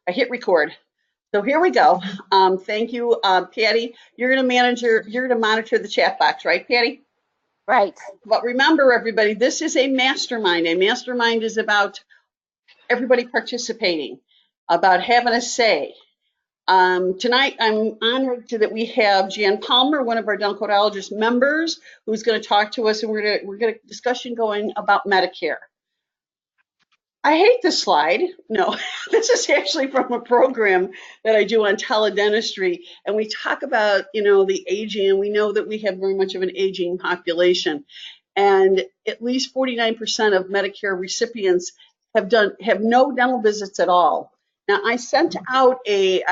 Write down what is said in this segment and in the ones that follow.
I hit record. So here we go. Thank you, Patty. You're going to monitor the chat box, right, Patty? Right. But remember, everybody, this is a mastermind. A mastermind is about everybody participating, about having a say. Tonight, I'm honored that we have Jan Palmer, one of our dental codeologist members, who's going to talk to us, and we're going to discussion going about Medicare. I hate this slide. No, this is actually from a program that I do on teledentistry, and we talk about, the aging, and we know that we have very much of an aging population, and at least 49% of Medicare recipients have no dental visits at all. Now, I sent out a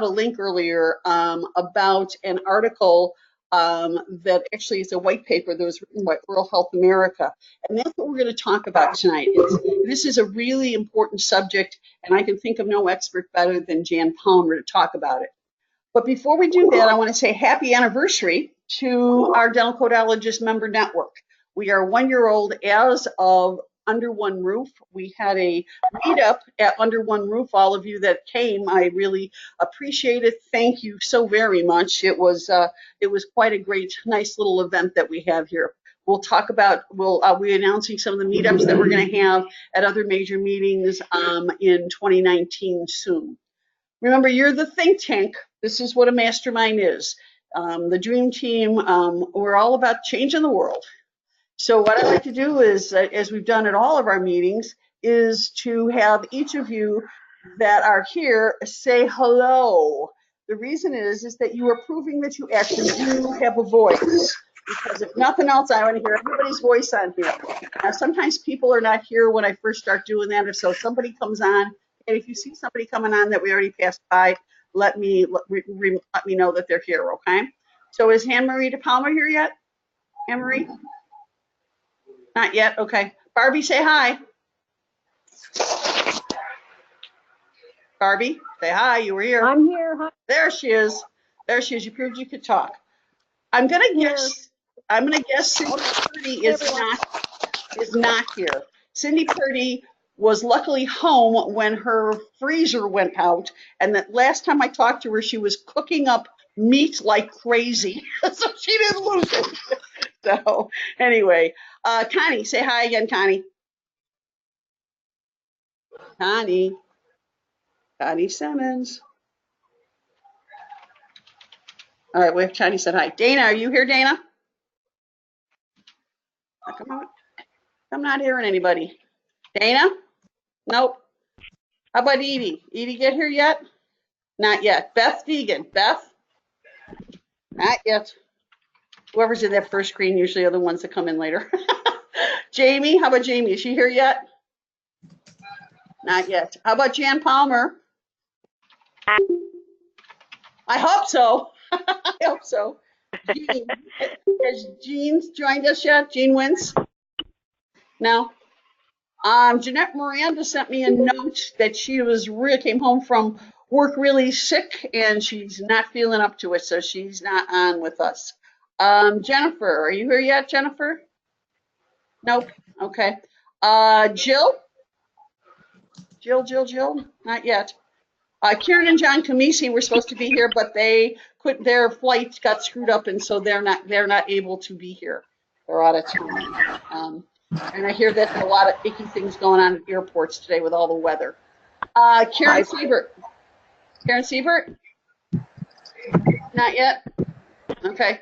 link earlier about an article that actually is a white paper that was written by Oral Health America. And that's what we're going to talk about tonight. This is a really important subject, and I can think of no expert better than Jan Palmer to talk about it. But before we do that, I want to say happy anniversary to our Dental Codeologist member network. We are 1 year old as of Under One Roof. We had a meetup at Under One Roof. All of you that came, I really appreciate it. Thank you so very much. It was quite a great, nice little event that we have here. We'll talk about, we'll be announcing some of the meetups that we're going to have at other major meetings in 2019 soon. Remember, you're the think tank. This is what a mastermind is. The dream team, we're all about changing the world. So what I like to do is, as we've done at all of our meetings, is to have each of you that are here say hello. The reason is that you are proving that you actually do have a voice. Because if nothing else, I want to hear everybody's voice on here. Now, sometimes people are not here when I first start doing that. If so, somebody comes on, and if you see somebody coming on that we already passed by, let me know that they're here, okay? So is Anne-Marie DePalma here yet? Anne-Marie? Not yet, okay. Barbie, say hi. Barbie, say hi, you were here. I'm here. Hi. There she is. There she is. You proved you could talk. I'm gonna guess Cindy Purdy is not here. Cindy Purdy was luckily home when her freezer went out, and that last time I talked to her, she was cooking up meat like crazy, so she didn't lose it. So anyway, Connie, say hi again, Connie. Connie Simmons. All right, we have Connie said hi. Dana, are you here, Dana? Come on. I'm not hearing anybody. Dana? Nope. How about Edie? Edie get here yet? Not yet. Beth Deegan. Beth? Not yet. Whoever's in that first screen usually are the ones that come in later. Jamie, how about Jamie? Is she here yet? Not yet. How about Jan Palmer? I hope so. I hope so. Jean, has Jean joined us yet? Jean Wentz? No. Jeanette Miranda sent me a note that she came home from work really sick and she's not feeling up to it, so she's not on with us. Jennifer, are you here yet, Jennifer? Nope. Okay. Jill? Jill? Not yet. Kieran and John Camisi were supposed to be here, but their flight got screwed up, and so they're not able to be here. They're out of town. And I hear that there are a lot of icky things going on at airports today with all the weather. Karen Siebert. Karen Siebert? Not yet? Okay.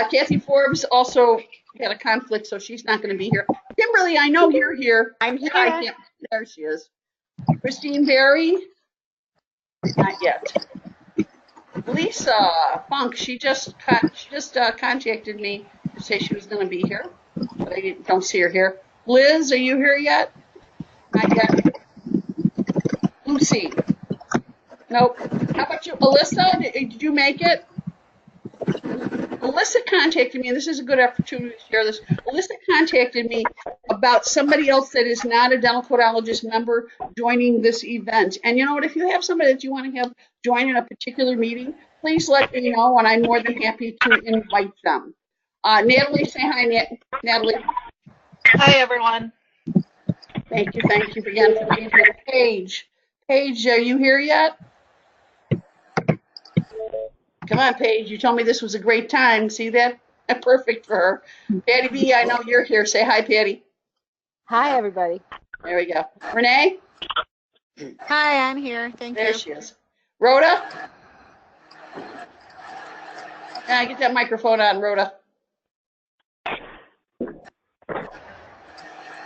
Kathy Forbes also had a conflict, so she's not going to be here. Kimberly, I know you're here. I'm here. There she is. Christine Berry? Not yet. Lisa Funk, she just contacted me to say she was going to be here, but I don't see her here. Liz, are you here yet? Not yet. Lucy? Nope. How about you? Alyssa, did you make it? Alyssa contacted me, and this is a good opportunity to share this. Alyssa contacted me about somebody else that is not a dental codeologist member joining this event. And you know what? If you have somebody that you want to have join in a particular meeting, please let me know, and I'm more than happy to invite them. Natalie, say hi, Natalie. Hi, everyone. Thank you again for being here. Paige, Paige, are you here yet? Come on, Paige. You told me this was a great time. See that? Perfect for her. Patty B, I know you're here. Say hi, Patty. Hi, everybody. There we go. Renee? Hi, I'm here. Thank There you. she is. Rhoda? Yeah, get that microphone on, Rhoda. All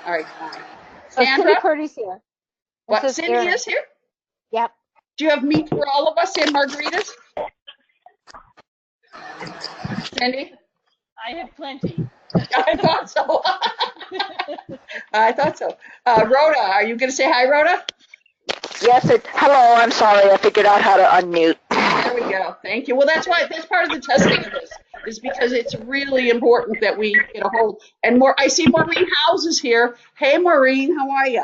right, fine. Cindy Sandra? Purdy's here. What? This is Cindy Erin. is here? Yep. Do you have meat for all of us and margaritas? Cindy? I have plenty. I thought so. I thought so. Rhoda, are you going to say hi, Rhoda? Yes, hello, I'm sorry, I figured out how to unmute. There we go. Thank you. Well, that's why that's part of the testing of this is because it's really important that we get a hold. And more, I see Maureen Howes is here. Hey, Maureen, how are you?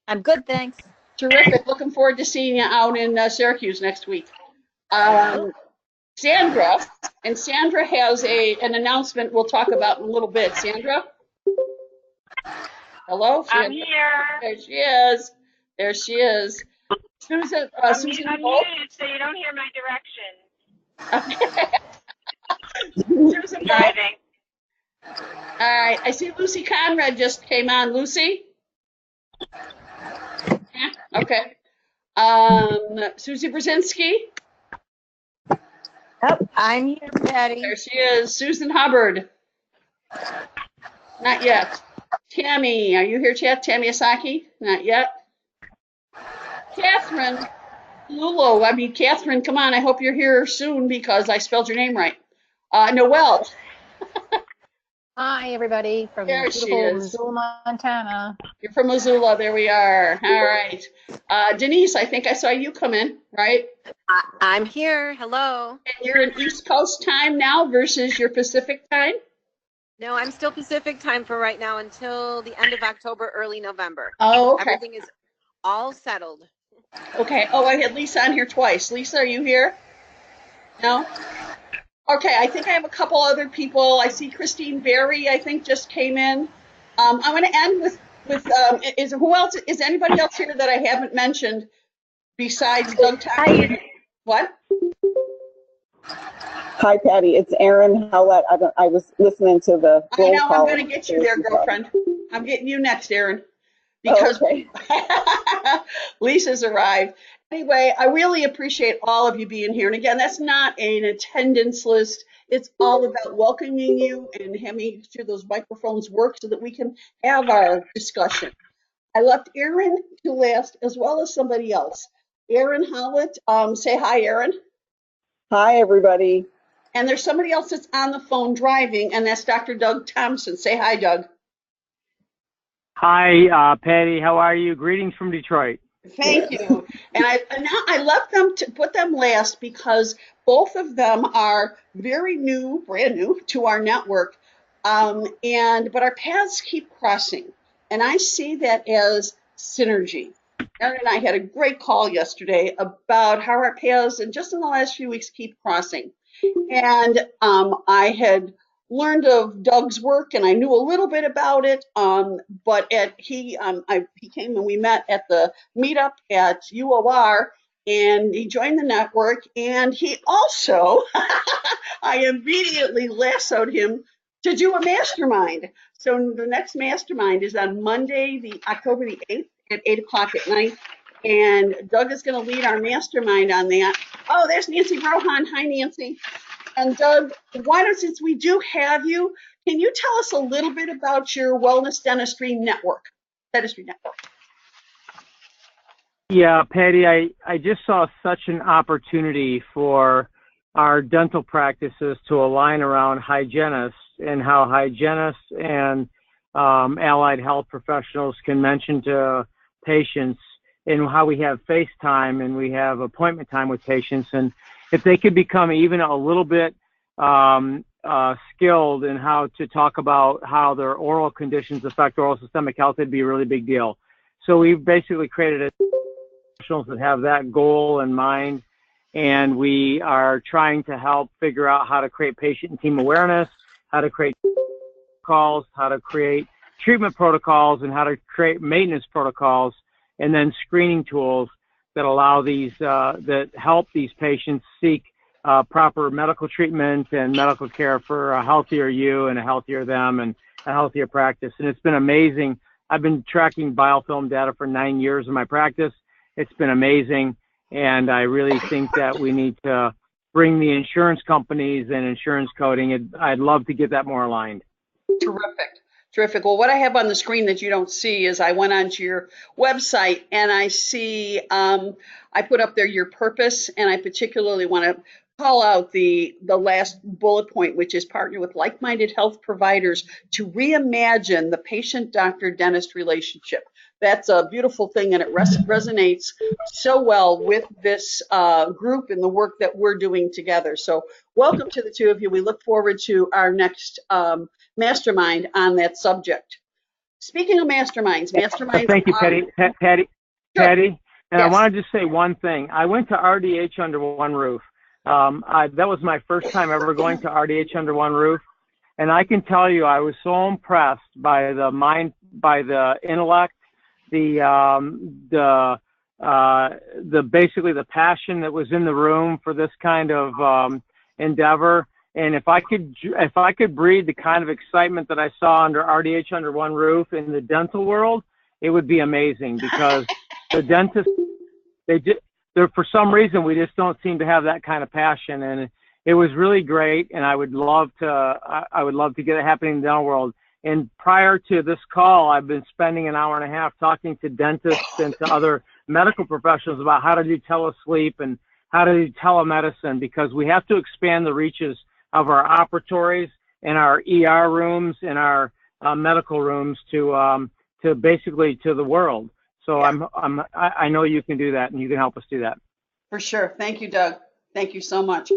I'm good, thanks. Terrific. Looking forward to seeing you out in Syracuse next week. Sandra, and Sandra has an announcement we'll talk about in a little bit. Sandra? Hello? Sandra? I'm here. There she is. There she is. Susan, I'm Susan unmuted so you don't hear my directions. Susan I'm Bolt. driving. All right. I see Lucy Conrad just came on. Lucy? Yeah, okay. Susie Brzezinski? Yep, I'm here, Patty. There she is. Susan Hubbard? Not yet. Tammy, are you here, Chat? Tammy Asaki? Not yet. Catherine Lulo. Catherine, come on. I hope you're here soon because I spelled your name right. Noelle. Hi, everybody from There she beautiful is. Missoula, Montana. You're from Missoula. There we are. All right. Denise, I think I saw you come in, right? I'm here. Hello. And you're in East Coast time now versus your Pacific time? No, I'm still Pacific time for right now until the end of October, early November. Oh, okay. Everything is all settled. Okay. Oh, I had Lisa on here twice. Lisa, are you here? No? Okay, I think I have a couple other people. I see Christine Berry, I think, just came in. I'm going to end with who else? Is anybody else here that I haven't mentioned besides Doug Thompson? What? Hi, Patty. It's Erin Howlett. I was listening to the I roll know, call. I'm going to get you there, girlfriend. I'm getting you next, Erin. Because okay. Lisa's arrived. Anyway, I really appreciate all of you being here. And again, that's not an attendance list. It's all about welcoming you and having sure those microphones work so that we can have our discussion. I left Erin to last as well as somebody else. Erin Howlett, say hi, Erin. Hi, everybody. And there's somebody else that's on the phone driving, and that's Dr. Doug Thompson. Say hi, Doug. Hi, Patty. How are you? Greetings from Detroit. Thank you. And I left them to put them last because both of them are very new, brand new to our network. But our paths keep crossing. And I see that as synergy. Erin and I had a great call yesterday about how our paths, and just in the last few weeks, keep crossing. And I had learned of Doug's work, and I knew a little bit about it. But he came and we met at the meetup at UOR, and he joined the network. And he also, I immediately lassoed him to do a mastermind. So the next mastermind is on Monday, October the 8th at 8 o'clock at night. And Doug is going to lead our mastermind on that. Oh, there's Nancy Rohan. Hi, Nancy. And Doug, why don't, since we do have you, can you tell us a little bit about your Wellness Dentistry Network? Yeah, Patty, I just saw such an opportunity for our dental practices to align around hygienists and how hygienists and allied health professionals can mention to patients and how we have FaceTime and we have appointment time with patients. And if they could become even a little bit skilled in how to talk about how their oral conditions affect oral systemic health, it'd be a really big deal. So we've basically created professionals that have that goal in mind, and we are trying to help figure out how to create patient and team awareness, how to create calls, how to create treatment protocols, and how to create maintenance protocols, and then screening tools that allow these, that help these patients seek proper medical treatment and medical care for a healthier you and a healthier them and a healthier practice. And it's been amazing. I've been tracking biofilm data for 9 years in my practice. It's been amazing. And I really think that we need to bring the insurance companies and insurance coding. I'd love to get that more aligned. Terrific. Terrific. Well, what I have on the screen that you don't see is I went onto your website and I see, I put up there your purpose, and I particularly want to call out the last bullet point, which is partner with like-minded health providers to reimagine the patient-doctor-dentist relationship. That's a beautiful thing, and it resonates so well with this group and the work that we're doing together. So welcome to the two of you. We look forward to our next mastermind on that subject. Speaking of masterminds, Thank you, Patty. Patty. Sure. Patty. And Yes. I want to just say one thing. I went to RDH under one roof. That was my first time ever going to RDH under one roof. And I can tell you, I was so impressed by the mind, by the intellect, the basically the passion that was in the room for this kind of endeavor. And if I could breed the kind of excitement that I saw under RDH under one roof in the dental world, it would be amazing, because the dentists, for some reason, we just don't seem to have that kind of passion. And it was really great. And I would love to get it happening in the dental world. And prior to this call, I've been spending an hour and a half talking to dentists and to other medical professionals about how to do telesleep and how to do telemedicine, because we have to expand the reaches of our operatories and our ER rooms and our medical rooms to basically to the world. So Yeah. I know you can do that, and you can help us do that. For sure. Thank you, Doug. Thank you so much.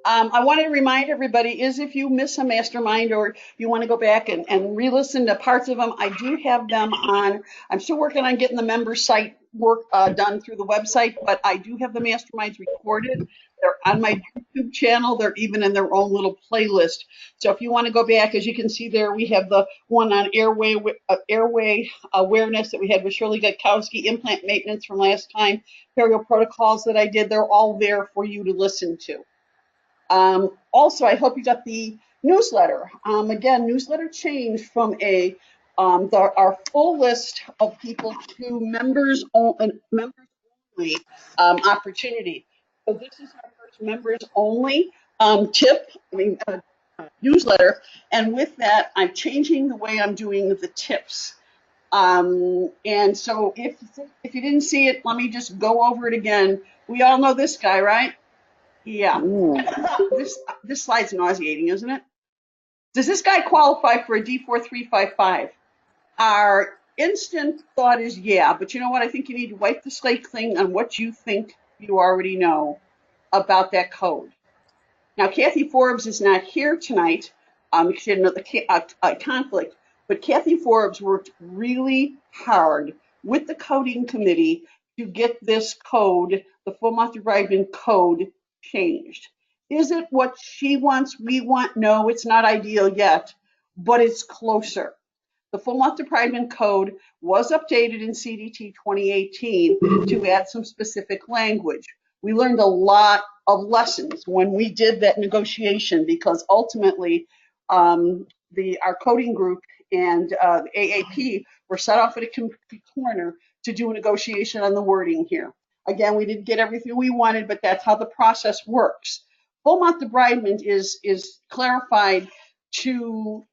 I want to remind everybody is if you miss a mastermind or you want to go back and re-listen to parts of them, I do have them on. I'm still working on getting the member site work done through the website, but I do have the masterminds recorded. They're on my YouTube channel. They're even in their own little playlist. So if you want to go back, as you can see there, we have the one on airway awareness that we had with Shirley Gutkowski, implant maintenance from last time, perio protocols that I did. They're all there for you to listen to. Also, I hope you got the newsletter. Again, newsletter changed from our full list of people to members only opportunity. So this is our first members only newsletter. And with that, I'm changing the way I'm doing the tips. And so if you didn't see it, let me just go over it again. We all know this guy, right? Yeah. This slide's nauseating, isn't it? Does this guy qualify for a D4355? Our instant thought is yeah, but you know what? I think you need to wipe the slate clean on what you think you already know about that code. Now, Kathy Forbes is not here tonight because she had another conflict, but Kathy Forbes worked really hard with the coding committee to get this code, the Full-Mouth-Debridement code, changed. Is it what she wants, we want? No, it's not ideal yet, but it's closer. The Full-Mouth-Debridement code was updated in CDT 2018 to add some specific language. We learned a lot of lessons when we did that negotiation, because ultimately our coding group and the AAP were set off at a complete corner to do a negotiation on the wording here. Again, we didn't get everything we wanted, but that's how the process works. Full-Mouth-Debridement is clarified to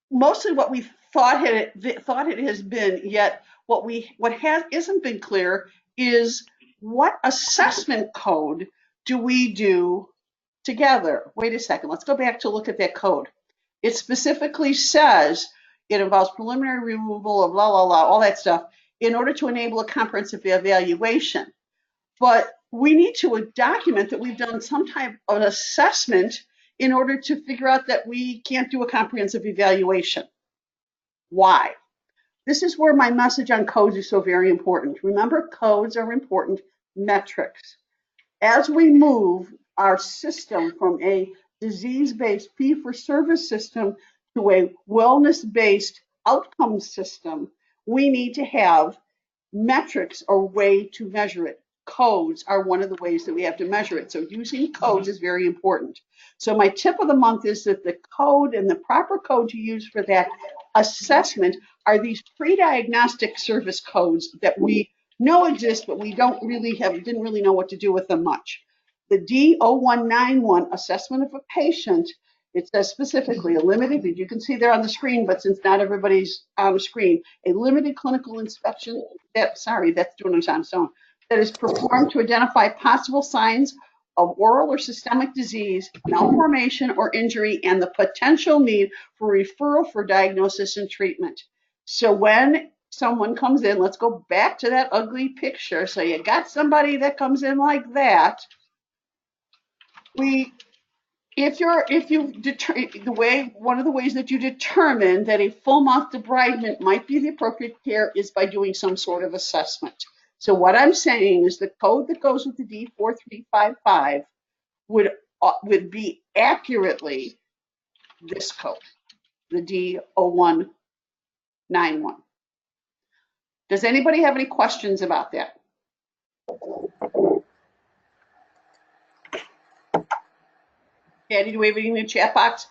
mostly what we thought it has been, yet what isn't been clear is what assessment code do we do together? Wait a second, let's go back to look at that code. It specifically says it involves preliminary removal of all that stuff in order to enable a comprehensive evaluation. But we need to document that we've done some type of assessment in order to figure out that we can't do a comprehensive evaluation. Why? This is where my message on codes is so very important. Remember, codes are important metrics. As we move our system from a disease-based fee-for-service system to a wellness-based outcome system, we need to have metrics are a way to measure it. Codes are one of the ways that we have to measure it. So using codes is very important. So my tip of the month is that the code and the proper code to use for that assessment are these pre-diagnostic service codes that we know exist, but we didn't really know what to do with them much. The D0191 assessment of a patient, it says specifically a limited, you can see there on the screen, but since not everybody's on the screen, a limited clinical inspection, that's doing it on its own, that is performed to identify possible signs of oral or systemic disease, malformation or injury, and the potential need for referral for diagnosis and treatment. So when someone comes in, let's go back to that ugly picture. So you got somebody that comes in like that. One of the ways that you determine that a full mouth debridement might be the appropriate care is by doing some sort of assessment. So what I'm saying is the code that goes with the D4355 would be accurately this code, the D0191. Does anybody have any questions about that? Patty, do we have anything in the chat box?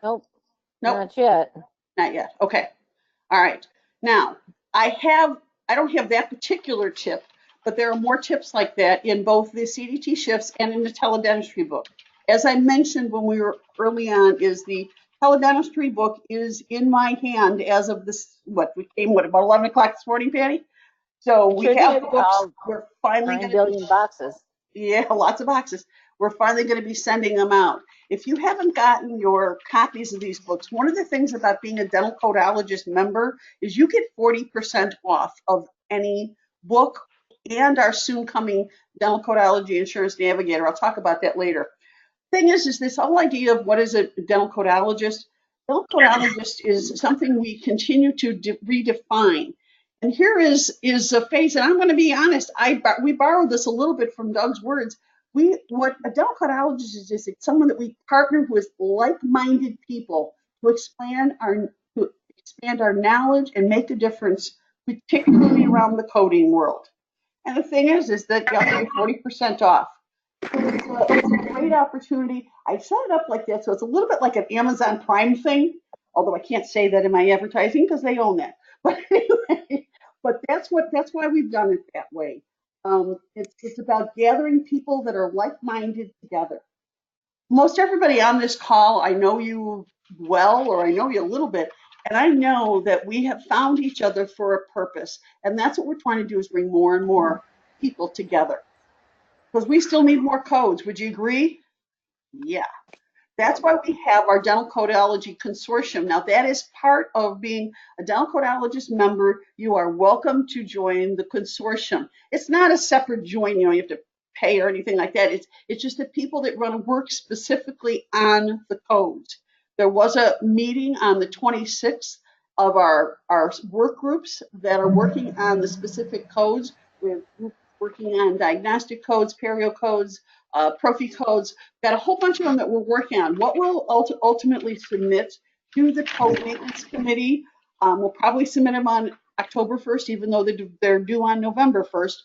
Nope. Nope. Not yet. Not yet. Okay. All right. Now, I don't have that particular tip, but there are more tips like that in both the CDT shifts and in the teledentistry book. As I mentioned when we were early on, is the teledentistry book is in my hand as of this, about 11 o'clock this morning, Patty? So we have books. We're finally 9 billion boxes. Yeah, lots of boxes. We're finally going to be sending them out. If you haven't gotten your copies of these books, one of the things about being a Dental Codeologist member is you get 40% off of any book and our soon coming Dental Codeology Insurance Navigator. I'll talk about that later. Thing is this whole idea of what is a dental codeologist? Dental codeologist is something we continue to redefine. And here is a phase, and I'm going to be honest, we borrowed this a little bit from Doug's words. What a dental codeologist is it's someone that we partner with like-minded people to expand our knowledge and make a difference, particularly around the coding world. And the thing is that you have to be 40% off. It's a great opportunity. I set it up like that, so it's a little bit like an Amazon Prime thing, although I can't say that in my advertising because they own that. But anyway, that's why we've done it that way. It's about gathering people that are like-minded together. Most everybody on this call, I know you well, or I know you a little bit, and I know that we have found each other for a purpose, and that's what we're trying to do is bring more and more people together. Because we still need more codes. Would you agree? Yeah. That's why we have our Dental Codeology Consortium. Now, that is part of being a Dental Codeologist member. You are welcome to join the consortium. It's not a separate join, you have to pay or anything like that. It's just the people that run work specifically on the codes. There was a meeting on the 26th of our work groups that are working on the specific codes. We're working on diagnostic codes, perio codes, prophy codes. Got a whole bunch of them that we're working on. What we'll ultimately submit to the Code Maintenance Committee, we'll probably submit them on October 1st, even though they're due on November 1st.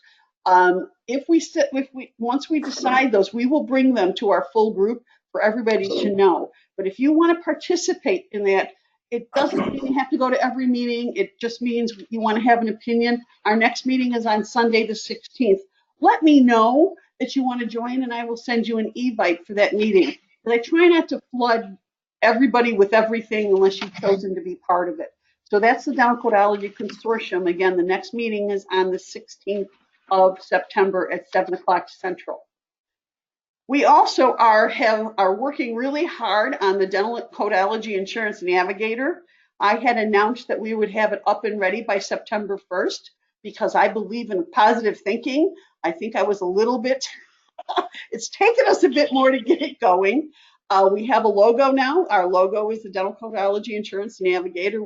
Once we decide those, we will bring them to our full group for everybody to know. But if you want to participate in that, it doesn't mean you have to go to every meeting. It just means you want to have an opinion. Our next meeting is on Sunday the 16th. Let me know that you want to join, and I will send you an e-bite for that meeting. But I try not to flood everybody with everything unless you've chosen to be part of it. So that's the Dental Codeology Consortium. Again, the next meeting is on the 16th of September at 7 o'clock Central. We also are working really hard on the Dental Codeology Insurance Navigator. I had announced that we would have it up and ready by September 1st because I believe in positive thinking. I think I was a little bit, it's taken us a bit more to get it going. We have a logo now. Our logo is the Dental Codeology Insurance Navigator.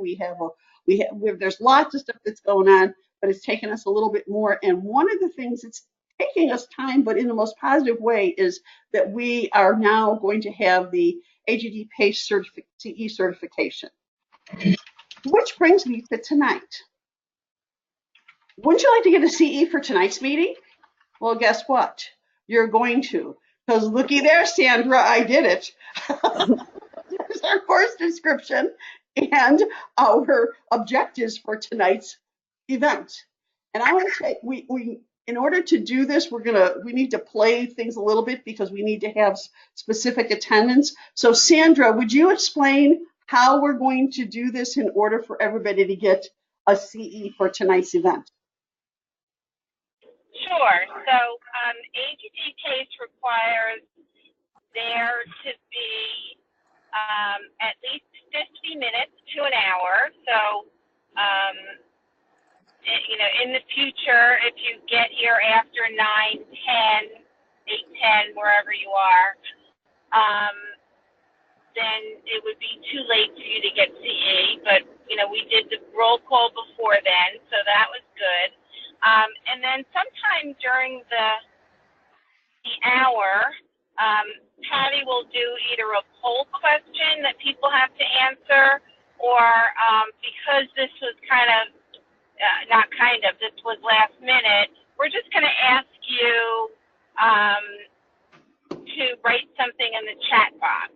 There's lots of stuff that's going on, but it's taken us a little bit more. And one of the things that's taking us time, but in the most positive way, is that we are now going to have the AGD PACE CE certification. Which brings me to tonight. Wouldn't you like to get a CE for tonight's meeting? Well, guess what? You're going to. Because looky there, Sandra, I did it. There's our course description and our objectives for tonight's event. And I want to say, we in order to do this, we need to play things a little bit because we need to have specific attendance. So Sandra, would you explain how we're going to do this in order for everybody to get a CE for tonight's event? Sure. So AGD case requires there to be at least 50 minutes to an hour. So, in the future, if you get here after 9, 10, 8, 10, wherever you are, then it would be too late for you to get CE. But, we did the roll call before then, so that was good. And then sometime during the hour, Patty will do either a poll question that people have to answer, or because this was this was last minute, we're just going to ask you to write something in the chat box.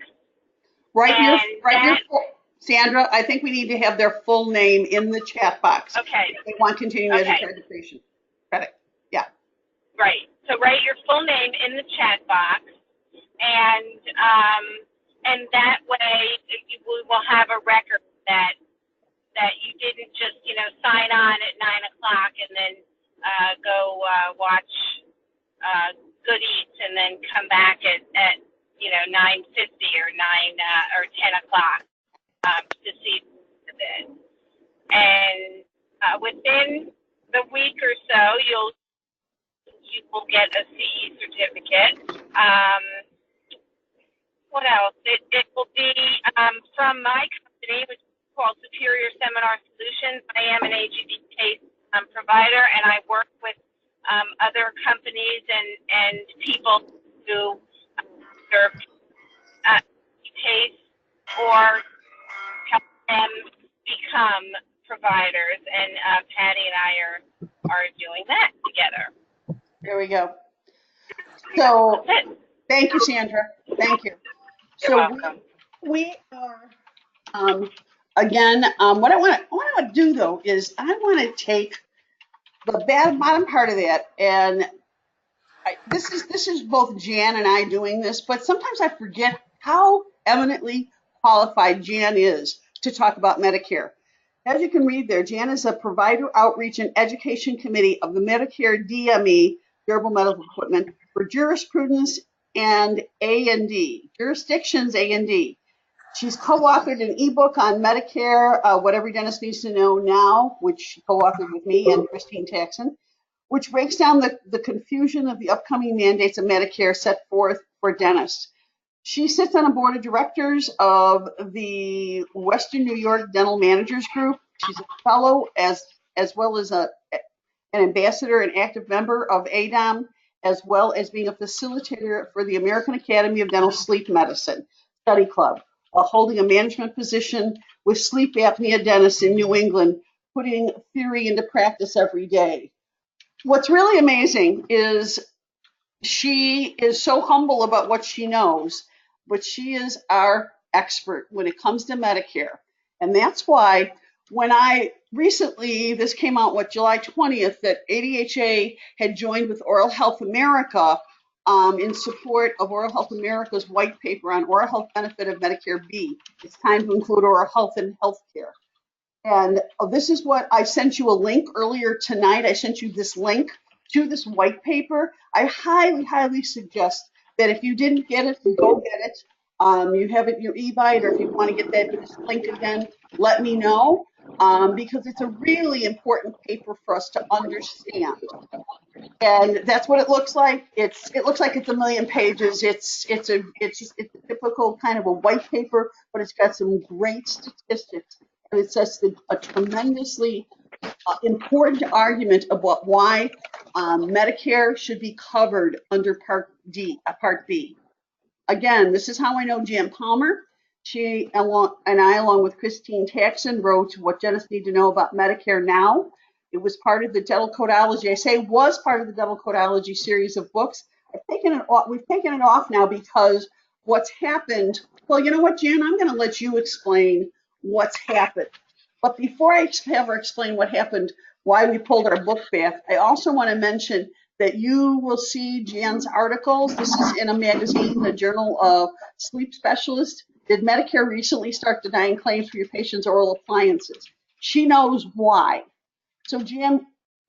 Sandra, I think we need to have their full name in the chat box. Okay. If they want continuing education credit. Yeah. Right. So write your full name in the chat box, and that way we will have a record that you didn't just sign on at 9 o'clock and then go watch Good Eats and then come back at 9:50 or 10 o'clock to see it. And within the week or so, you will get a CE certificate. What else? It will be from my company, which is called Superior Seminar Solutions. I am an AGD case provider, and I work with other companies and people who serve case or help them become providers. And Patty and I are doing that together. There we go. So thank you, Sandra. Thank you. You're welcome. We are again. What I want to do though is I want to take the bottom part of that, and this is both Jan and I doing this, but sometimes I forget how eminently qualified Jan is to talk about Medicare. As you can read there, Jan is a provider outreach and education committee of the Medicare DME, durable medical equipment, for jurisprudence and A&D, jurisdictions A&D. She's co-authored an ebook on Medicare, What Every Dentist Needs to Know Now, which she co-authored with me and Christine Taxon, which breaks down the confusion of the upcoming mandates of Medicare set forth for dentists. She sits on a board of directors of the Western New York Dental Managers Group. She's a fellow as well as an ambassador and active member of ADOM, as well as being a facilitator for the American Academy of Dental Sleep Medicine Study Club, while holding a management position with sleep apnea dentists in New England, putting theory into practice every day. What's really amazing is she is so humble about what she knows, but she is our expert when it comes to Medicare. And that's why when I recently, this came out, July 20th, that ADHA had joined with Oral Health America in support of Oral Health America's white paper on oral health benefit of Medicare B. It's time to include oral health in healthcare. And this is what I sent you a link earlier tonight. I sent you this link to this white paper. I highly, highly suggest that if you didn't get it, go get it. You have it in your e-bite, or if you want to get this link again, let me know, because it's a really important paper for us to understand. And that's what it looks like. It looks like it's 1,000,000 pages. It's a typical kind of a white paper, but it's got some great statistics. And it's just a tremendously important argument about why Medicare should be covered under Part B. Again, this is how I know Jan Palmer. She and I, along with Christine Taxon, wrote What Dentists Need to Know About Medicare Now. It was part of the Dental Codeology. I say was part of the Dental Codeology series of books. We've taken it off now because what's happened. Well, you know what, Jan? I'm going to let you explain what's happened. But before I have her explain what happened, why we pulled our book back, I also want to mention that you will see Jan's articles. This is in a magazine, the Journal of Sleep Specialist. Did Medicare recently start denying claims for your patient's oral appliances? She knows why. So Jan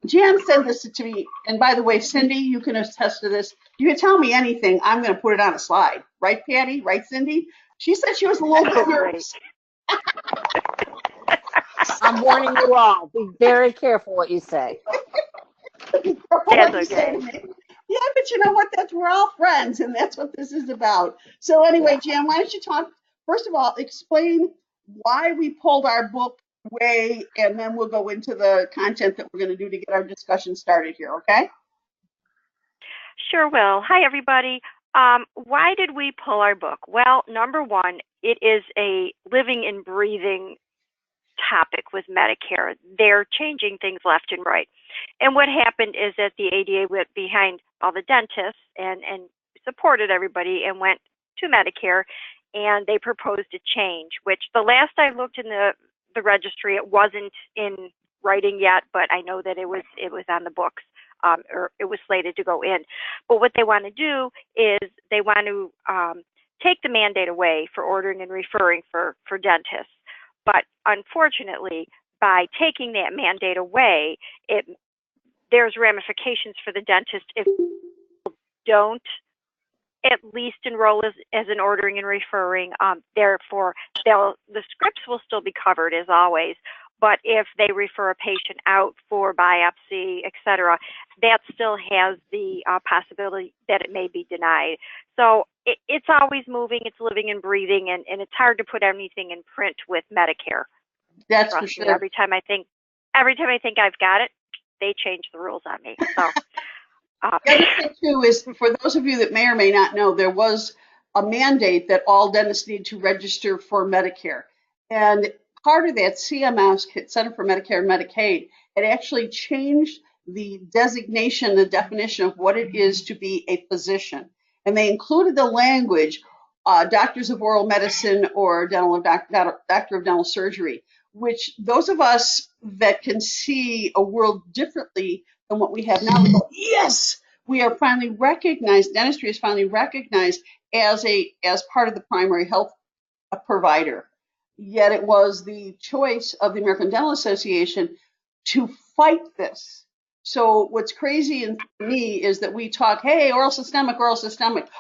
said this to me, and by the way, Cindy, you can attest to this. You can tell me anything, I'm going to put it on a slide. Right, Patty? Right, Cindy? She said she was a little bit nervous. I'm warning you all. Be very careful what you say. That's okay. Yeah, but you know what? We're all friends, and that's what this is about. So anyway, Jan, why don't you talk, first of all, explain why we pulled our book away, and then we'll go into the content that we're going to do to get our discussion started here, okay? Sure will. Hi, everybody. Why did we pull our book? Well, number one, it is a living and breathing topic with Medicare. They're changing things left and right. And what happened is that the ADA went behind all the dentists and supported everybody and went to Medicare, and they proposed a change, which the last I looked in the registry, it wasn't in writing yet, but I know that it was on the books, or it was slated to go in. But what they want to do is they want to take the mandate away for ordering and referring for dentists. But unfortunately, by taking that mandate away, there's ramifications for the dentist if people don't at least enroll as an ordering and referring. Therefore, the scripts will still be covered as always. But if they refer a patient out for biopsy, et cetera, that still has the possibility that it may be denied. So it's always moving, it's living and breathing, and it's hard to put anything in print with Medicare. That's for sure. Every time I think I've got it, they change the rules on me. So the other thing too is, for those of you that may or may not know, there was a mandate that all dentists need to register for Medicare. And part of that, CMS, Center for Medicare and Medicaid, had actually changed the designation, the definition of what it is to be a physician. And they included the language, doctors of oral medicine or doctor of dental surgery, which those of us that can see a world differently than what we have now, we go, yes, we are finally recognized, dentistry is finally recognized as part of the primary health provider. Yet it was the choice of the American Dental Association to fight this. So what's crazy for me is that we talk, hey, oral systemic.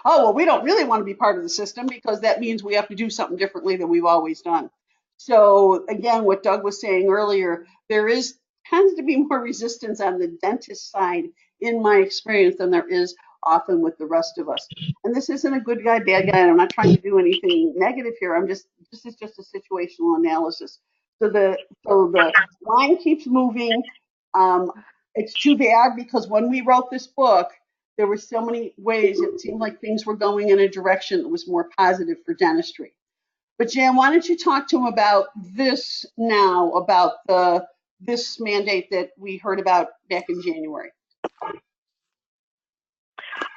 Oh, well, we don't really want to be part of the system because that means we have to do something differently than we've always done. So again, what Doug was saying earlier, tends to be more resistance on the dentist side, in my experience, than there is often with the rest of us. And this isn't a good guy, bad guy, and I'm not trying to do anything negative here. This is just a situational analysis. So the line keeps moving. It's too bad because when we wrote this book, there were so many ways it seemed like things were going in a direction that was more positive for dentistry. But Jan, why don't you talk to him about this now, about this mandate that we heard about back in January?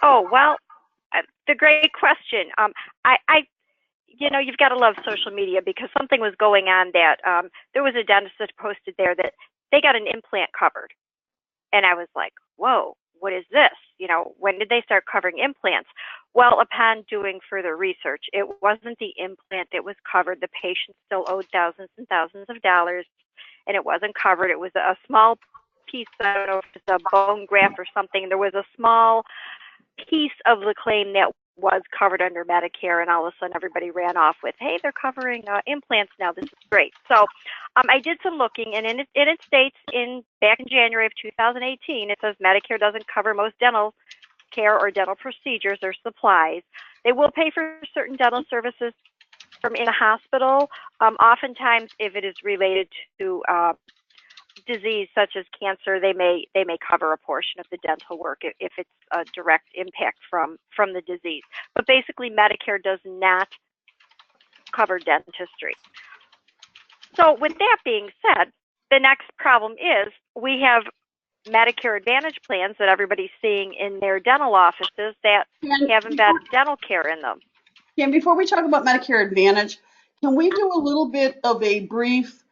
Oh, well, the great question. You've got to love social media, because something was going on that there was a dentist that posted there that they got an implant covered. And I was like, whoa, what is this? When did they start covering implants? Well, upon doing further research, it wasn't the implant that was covered. The patient still owed thousands and thousands of dollars, and it wasn't covered. It was a small piece, I don't know if it's a bone graft or something. There was a small piece of the claim that was covered under Medicare, and all of a sudden everybody ran off with, hey, they're covering implants now. This is great. So I did some looking, and it states back in January of 2018, it says Medicare doesn't cover most dental care or dental procedures or supplies. They will pay for certain dental services from in a hospital. Oftentimes, if it is related to disease such as cancer, they may cover a portion of the dental work if it's a direct impact from the disease. But basically, Medicare does not cover dentistry. So with that being said, the next problem is we have Medicare Advantage plans that everybody's seeing in their dental offices that have embedded dental care in them. And before we talk about Medicare Advantage, can we do a little bit of a brief,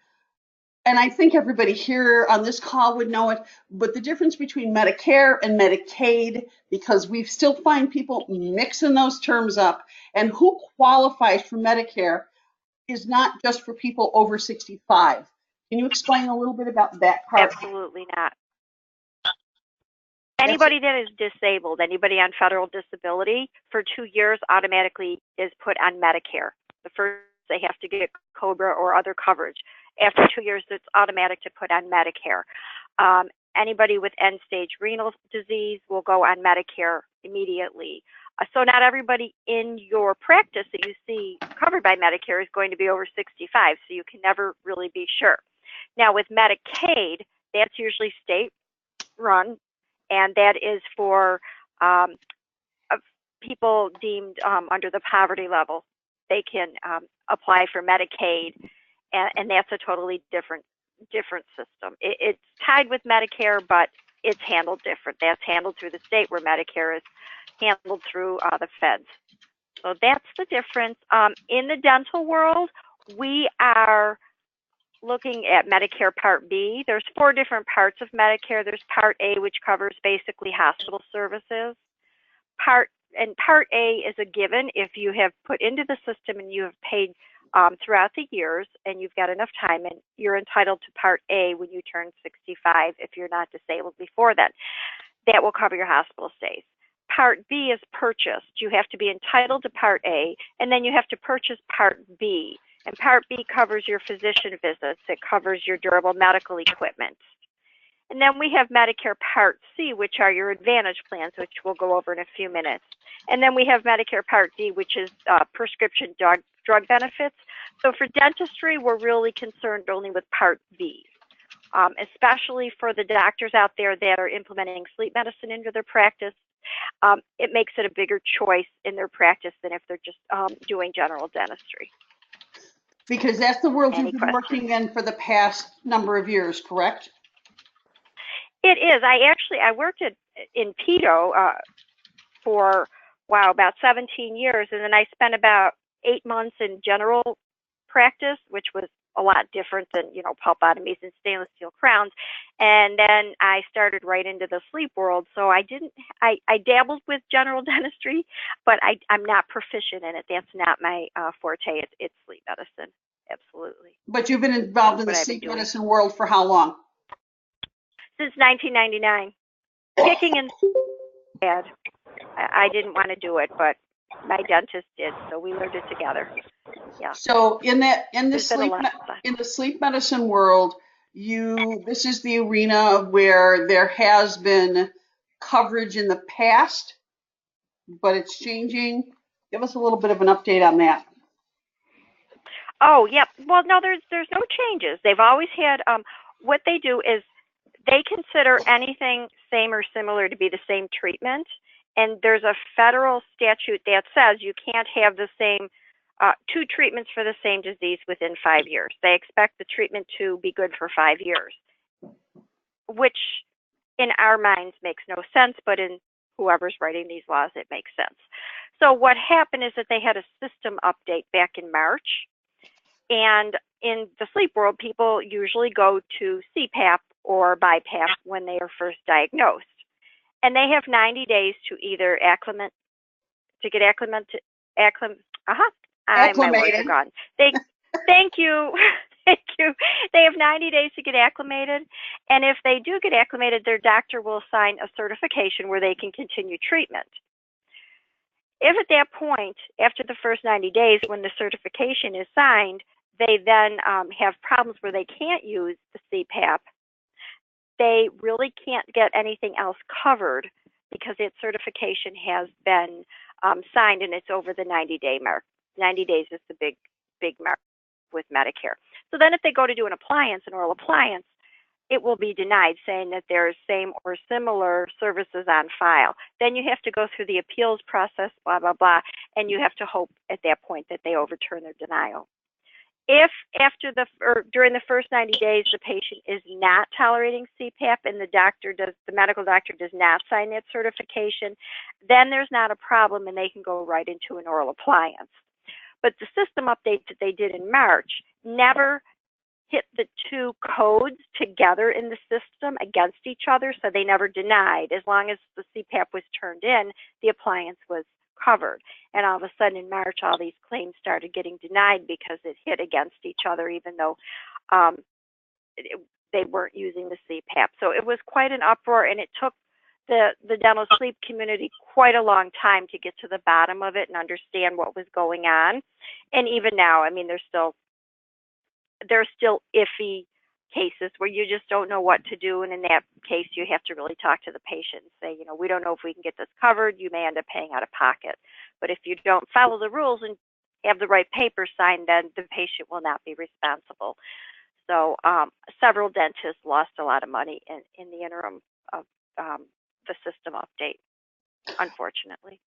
and I think everybody here on this call would know it, but the difference between Medicare and Medicaid, because we still find people mixing those terms up, and who qualifies for Medicare is not just for people over 65. Can you explain a little bit about that part? Absolutely not. Anybody that is disabled, anybody on federal disability for 2 years automatically is put on Medicare. The first, they have to get COBRA or other coverage. After 2 years, it's automatic to put on Medicare. Anybody with end-stage renal disease will go on Medicare immediately. So not everybody in your practice that you see covered by Medicare is going to be over 65, so you can never really be sure. Now with Medicaid, that's usually state-run, and that is for people deemed under the poverty level. They can apply for Medicaid, and that's a totally different system. It's tied with Medicare, but it's handled different. That's handled through the state, where Medicare is handled through the feds. So that's the difference. In the dental world, we are looking at Medicare Part B. There's 4 different parts of Medicare. There's Part A, which covers basically hospital services. Part A is a given if you have put into the system and you have paid throughout the years and you've got enough time, and you're entitled to Part A when you turn 65 if you're not disabled before then. That will cover your hospital stays. Part B is purchased. You have to be entitled to Part A, and then you have to purchase Part B. And Part B covers your physician visits. It covers your durable medical equipment. And then we have Medicare Part C, which are your Advantage plans, which we'll go over in a few minutes. And then we have Medicare Part D, which is prescription drug benefits. So for dentistry, we're really concerned only with Part B, especially for the doctors out there that are implementing sleep medicine into their practice. It makes it a bigger choice in their practice than if they're just doing general dentistry. Because that's the world Any you've been working in for the past number of years, correct? It is. I worked in pedo for, about 17 years, and then I spent about 8 months in general practice, which was a lot different than, pulpotomies and stainless steel crowns. And then I started right into the sleep world. So I dabbled with general dentistry, but I'm not proficient in it. That's not my forte. It's sleep medicine. Absolutely. But you've been involved in the sleep medicine world for how long? Since 1999. Kicking and bad. I didn't want to do it, but my dentist did, so we learned it together. Yeah. So in the sleep medicine world, this is the arena where there has been coverage in the past, but it's changing. Give us a little bit of an update on that. Oh, yep. Well, no, there's no changes. They've always had, what they do is they consider anything same or similar to be the same treatment. And there's a federal statute that says you can't have the same 2 treatments for the same disease within 5 years. They expect the treatment to be good for 5 years, which in our minds makes no sense, but in whoever's writing these laws, it makes sense. So what happened is that they had a system update back in March. And in the sleep world, people usually go to CPAP or BiPAP when they are first diagnosed. And they have 90 days to either acclimate. My words are gone. Thank you. Thank you. They have 90 days to get acclimated. And if they do get acclimated, their doctor will sign a certification where they can continue treatment. If at that point, after the first 90 days, when the certification is signed, they then have problems where they can't use the CPAP, they really can't get anything else covered because that certification has been signed and it's over the 90-day mark. 90 days is the big mark with Medicare. So then if they go to do an oral appliance, it will be denied, saying that there's same or similar services on file. Then you have to go through the appeals process, blah, blah, blah, and you have to hope at that point that they overturn their denial. If after or during the first 90 days the patient is not tolerating CPAP and the medical doctor does not sign that certification, then there's not a problem and they can go right into an oral appliance. But the system update that they did in March never hit the two codes together in the system against each other, so they never denied. As long as the CPAP was turned in, the appliance was covered. And all of a sudden in March, all these claims started getting denied because it hit against each other, even though they weren't using the CPAP. So it was quite an uproar, and it took the dental sleep community quite a long time to get to the bottom of it and understand what was going on. And even now, I mean, there's still iffy cases where you just don't know what to do, and in that case you have to really talk to the patient and say, you know, we don't know if we can get this covered. You may end up paying out of pocket. But if you don't follow the rules and have the right paper signed, then the patient will not be responsible. So several dentists lost a lot of money in the interim of the system update, unfortunately.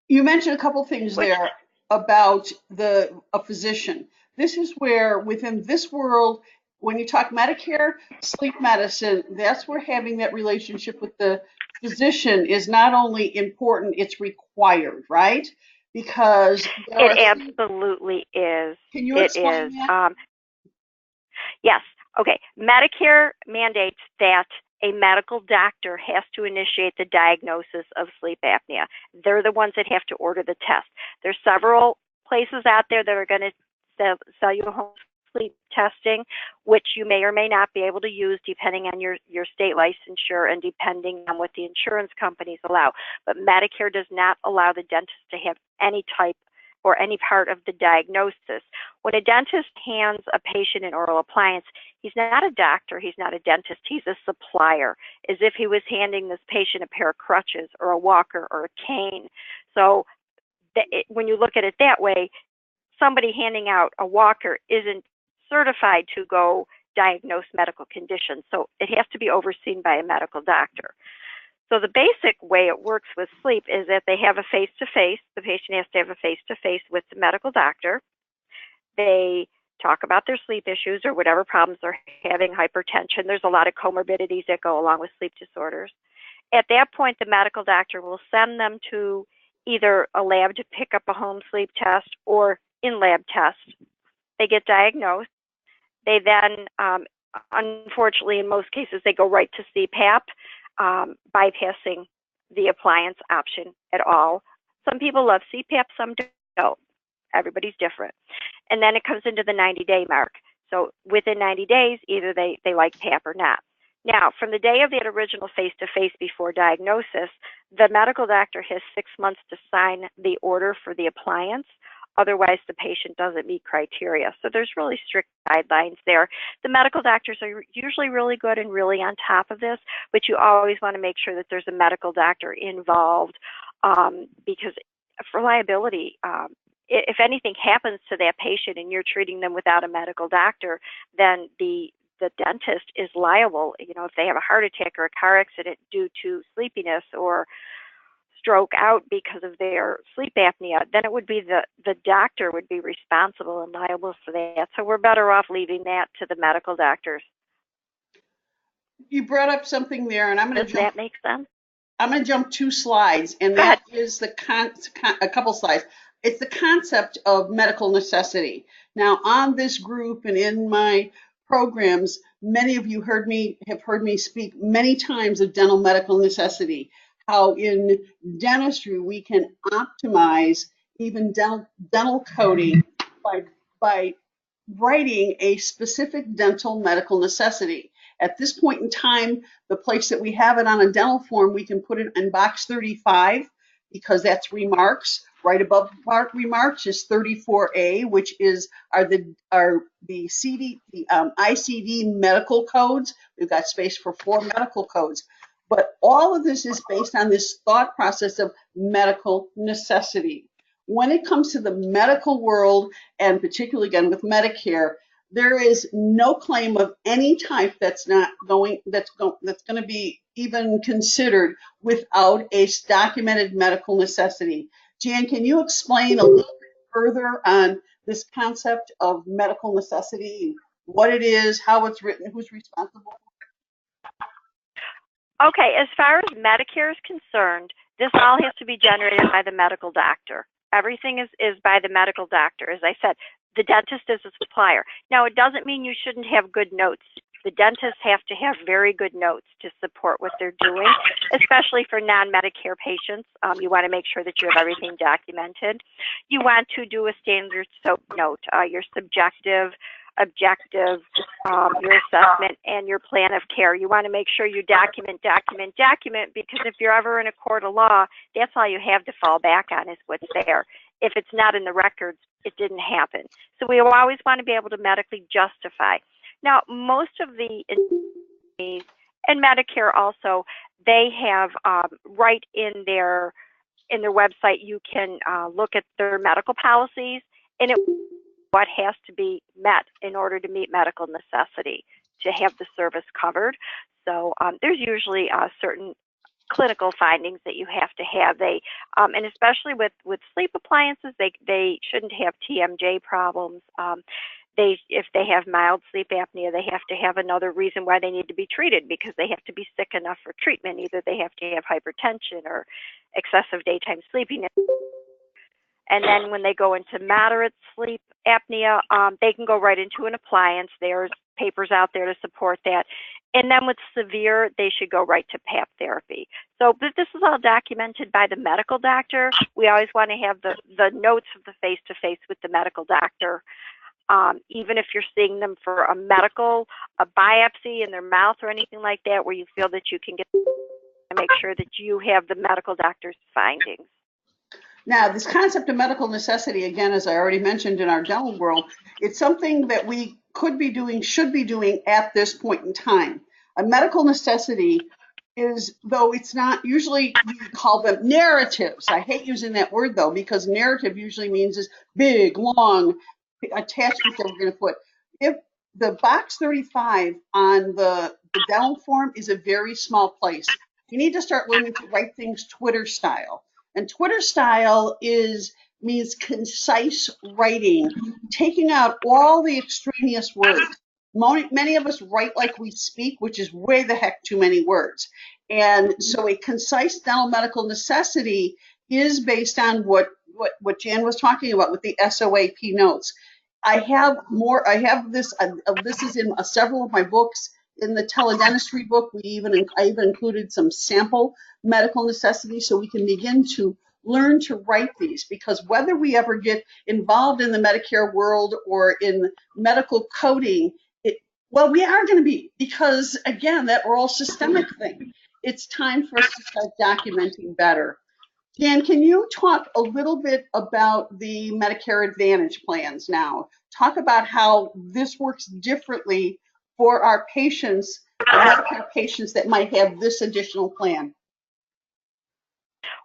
You mentioned a couple things there about a physician. This is where within this world, when you talk Medicare, sleep medicine, that's where having that relationship with the physician is not only important, it's required, right? Because it absolutely is. Can you explain that? Yes. Okay. Medicare mandates that a medical doctor has to initiate the diagnosis of sleep apnea. They're the ones that have to order the test. There's several places out there that are going to sell you home sleep testing, which you may or may not be able to use depending on your state licensure and depending on what the insurance companies allow. But Medicare does not allow the dentist to have any type or any part of the diagnosis. When a dentist hands a patient an oral appliance, he's not a doctor, he's not a dentist, he's a supplier, as if he was handing this patient a pair of crutches or a walker or a cane. So when you look at it that way, somebody handing out a walker isn't certified to go diagnose medical conditions. So it has to be overseen by a medical doctor. So the basic way it works with sleep is that they have a face-to-face. The patient has to have a face-to-face with the medical doctor. They talk about their sleep issues or whatever problems they're having, hypertension. There's a lot of comorbidities that go along with sleep disorders. At that point, the medical doctor will send them to either a lab to pick up a home sleep test or in-lab test. They get diagnosed. They then, unfortunately, in most cases, they go right to CPAP, bypassing the appliance option at all. Some people love CPAP, some don't. Everybody's different. And then it comes into the 90-day mark. So within 90 days, either they like PAP or not. Now, from the day of that original face-to-face before diagnosis, the medical doctor has 6 months to sign the order for the appliance. Otherwise, the patient doesn't meet criteria. So there's really strict guidelines there. The medical doctors are usually really good and really on top of this, but you always want to make sure that there's a medical doctor involved because for liability, if anything happens to that patient and you're treating them without a medical doctor, then the dentist is liable. You know, if they have a heart attack or a car accident due to sleepiness or stroke out because of their sleep apnea, then it would be the doctor would be responsible and liable for that. So we're better off leaving that to the medical doctors. You brought up something there, and I'm going to jump. Does that make sense? I'm going to jump 2 slides, and that is a couple slides. It's the concept of medical necessity. Now, on this group and in my programs, many of you have heard me speak many times of dental medical necessity. How in dentistry we can optimize even dental coding by writing a specific dental medical necessity. At this point in time, the place that we have it on a dental form, we can put it in box 35 because that's remarks. Right above remarks is 34A, which are the ICD medical codes. We've got space for 4 medical codes. But all of this is based on this thought process of medical necessity. When it comes to the medical world, and particularly again with Medicare, There is no claim of any type that's going to be even considered without a documented medical necessity. Jan, can you explain a little bit further on this concept of medical necessity, what it is, how it's written, who's responsible? Okay, as far as Medicare is concerned, this all has to be generated by the medical doctor. Everything is by the medical doctor. As I said, the dentist is a supplier. Now, it doesn't mean you shouldn't have good notes. The dentists have to have very good notes to support what they're doing, especially for non-Medicare patients. You want to make sure that you have everything documented. You want to do a standard SOAP note, your subjective, objective, your assessment, and your plan of care. You want to make sure you document, because if you're ever in a court of law, that's all you have to fall back on is what's there. If it's not in the records, it didn't happen. So we always want to be able to medically justify. Now, most of the attorneys and Medicare also, they have right in their website, you can look at their medical policies, and what has to be met in order to meet medical necessity to have the service covered. So there's usually certain clinical findings that you have to have. They and especially with sleep appliances, they shouldn't have TMJ problems. If they have mild sleep apnea, they have to have another reason why they need to be treated, because they have to be sick enough for treatment. Either they have to have hypertension or excessive daytime sleepiness. And then when they go into moderate sleep apnea, they can go right into an appliance. There's papers out there to support that. And then with severe, they should go right to PAP therapy. So this is all documented by the medical doctor. We always want to have the notes of the face-to-face with the medical doctor. Even if you're seeing them for a biopsy in their mouth or anything like that, where you feel that you can get to make sure that you have the medical doctor's findings. Now, this concept of medical necessity, again, as I already mentioned in our dental world, it's something that we could be doing, should be doing at this point in time. A medical necessity is, though it's not, usually we call them narratives. I hate using that word, though, because narrative usually means this big, long attachment that we're going to put. If the box 35 on the dental form is a very small place, you need to start learning to write things Twitter style. And Twitter style means concise writing, taking out all the extraneous words. Many of us write like we speak, which is way the heck too many words. And so a concise dental medical necessity is based on what Jan was talking about with the SOAP notes. I have this, this is in several of my books. In the Teledentistry book, I even included some sample medical necessities so we can begin to learn to write these, because whether we ever get involved in the Medicare world or in medical coding, we are going to be, because again, that we're all systemic thing. It's time for us to start documenting better. Jan, can you talk a little bit about the Medicare Advantage plans now? Talk about how this works differently for our patients, Medicare patients that might have this additional plan.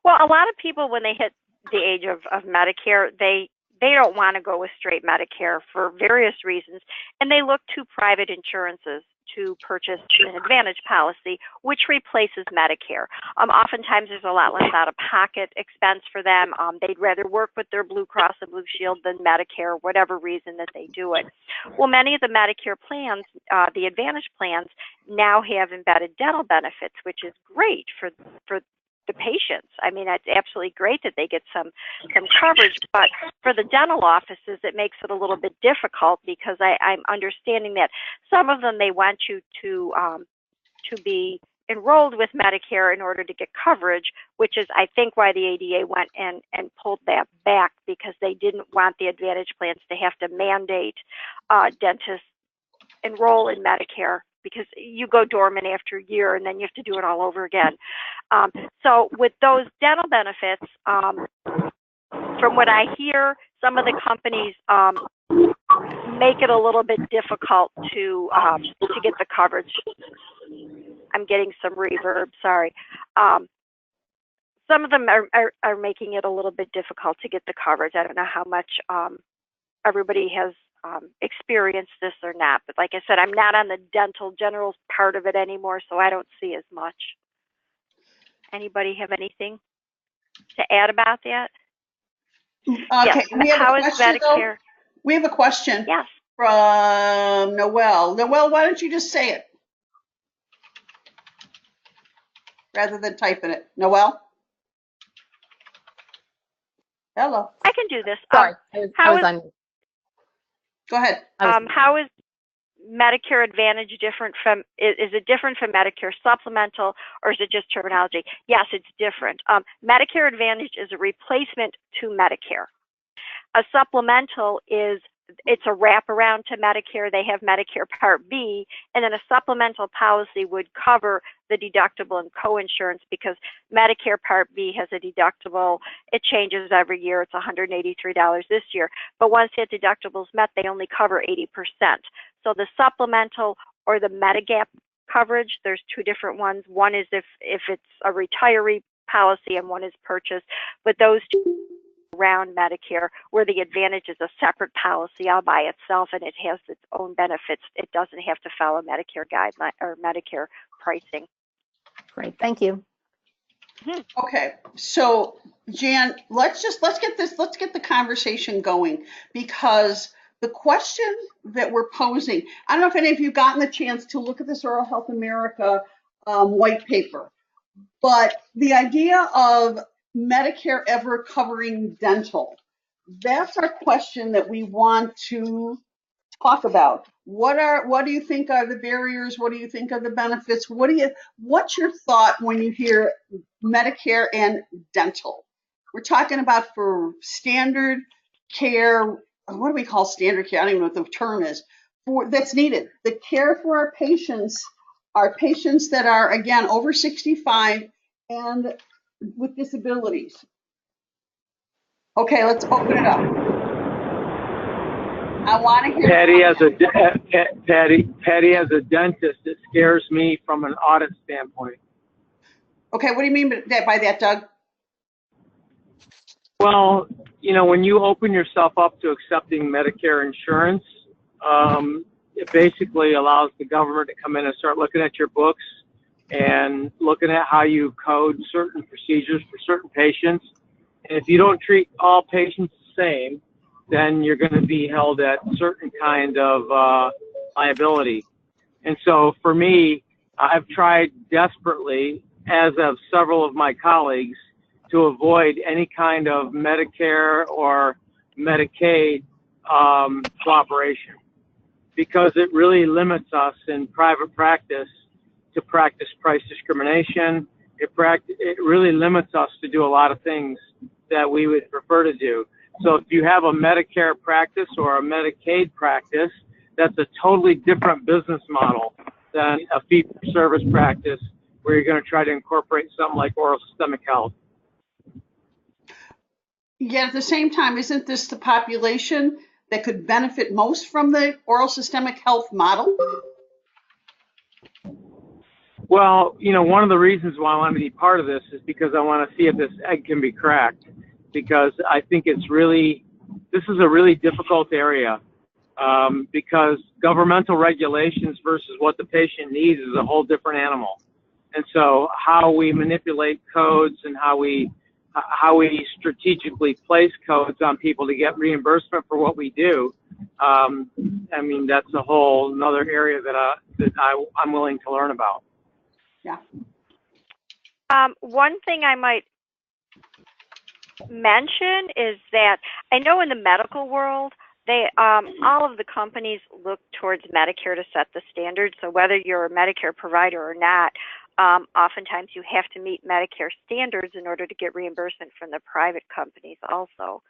Well, a lot of people, when they hit the age of Medicare, they don't want to go with straight Medicare for various reasons, and they look to private insurances to purchase an Advantage policy, which replaces Medicare. Oftentimes, there's a lot less out-of-pocket expense for them. They'd rather work with their Blue Cross and Blue Shield than Medicare, whatever reason that they do it. Well, many of the Medicare plans, the Advantage plans, now have embedded dental benefits, which is great for the patients. I mean, it's absolutely great that they get some coverage, but for the dental offices, it makes it a little bit difficult, because I'm understanding that some of them, they want you to be enrolled with Medicare in order to get coverage, which is, I think, why the ADA went and pulled that back, because they didn't want the Advantage plans to have to mandate dentists enroll in Medicare, because you go dormant after a year and then you have to do it all over again. So with those dental benefits, from what I hear, some of the companies make it a little bit difficult to get the coverage. I'm getting some reverb, sorry. Some of them are making it a little bit difficult to get the coverage. I don't know how much everybody has experienced this or not. But like I said, I'm not on the dental general part of it anymore, so I don't see as much. Anybody have anything to add about that? Okay, Yes. we have How a is question though. Medicare? We have a question Yes. from Noelle. Noelle, why don't you just say it rather than typing it? Noelle? Hello. I can do this. Sorry, I How was is on. Go ahead. how is Medicare Advantage different from, is it different from Medicare Supplemental, or is it just terminology? Yes, it's different. Medicare Advantage is a replacement to Medicare. A supplemental it's a wraparound to Medicare. They have Medicare Part B, and then a supplemental policy would cover the deductible and coinsurance, because Medicare Part B has a deductible. It changes every year. It's $183 this year. But once that deductible is met, they only cover 80%. So the supplemental or the Medigap coverage, there's two different ones. One is if it's a retiree policy, and one is purchase. But those two around Medicare, where the Advantage is a separate policy all by itself, and it has its own benefits. It doesn't have to follow Medicare guideline or Medicare pricing. Great, thank you. Okay, so Jan, let's get the conversation going, because the question that we're posing, I don't know if any of you gotten the chance to look at this Oral Health America white paper, but the idea of Medicare ever covering dental, that's our question that we want to talk about. What do you think are the barriers? What do you think are the benefits? What's your thought when you hear Medicare and dental? We're talking about for standard care. What do we call standard care? I don't even know what the term is that's needed. The care for our patients that are, again, over 65 and with disabilities. Okay, let's open it up. I want to hear. Patty, as a dentist, it scares me from an audit standpoint. Okay, what do you mean by that, Doug? Well, when you open yourself up to accepting Medicare insurance, it basically allows the government to come in and start looking at your books and looking at how you code certain procedures for certain patients. And if you don't treat all patients the same, then you're going to be held at certain kind of liability. And so for me, I've tried desperately, as have several of my colleagues, to avoid any kind of Medicare or Medicaid cooperation, because it really limits us in private practice to practice price discrimination. It really limits us to do a lot of things that we would prefer to do. So if you have a Medicare practice or a Medicaid practice, that's a totally different business model than a fee-for-service practice where you're going to try to incorporate something like oral systemic health. Yet at the same time, isn't this the population that could benefit most from the oral systemic health model? Well, one of the reasons why I want to be part of this is because I want to see if this egg can be cracked, because I think this is a really difficult area, because governmental regulations versus what the patient needs is a whole different animal. And so how we manipulate codes and how we strategically place codes on people to get reimbursement for what we do, that's a whole another area that I'm willing to learn about. Yeah. One thing I might mention is that I know in the medical world, they all of the companies look towards Medicare to set the standard. So whether you're a Medicare provider or not, oftentimes you have to meet Medicare standards in order to get reimbursement from the private companies also.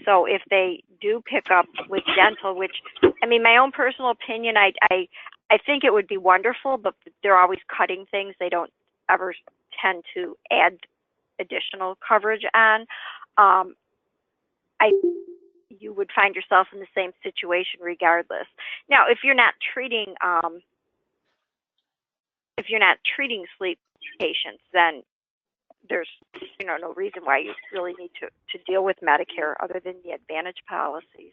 So if they do pick up with dental, which, my own personal opinion, I think it would be wonderful, but they're always cutting things. They don't ever tend to add additional coverage on. You would find yourself in the same situation regardless. Now, if you're not treating sleep patients, then there's no reason why you really need to deal with Medicare other than the Advantage policies.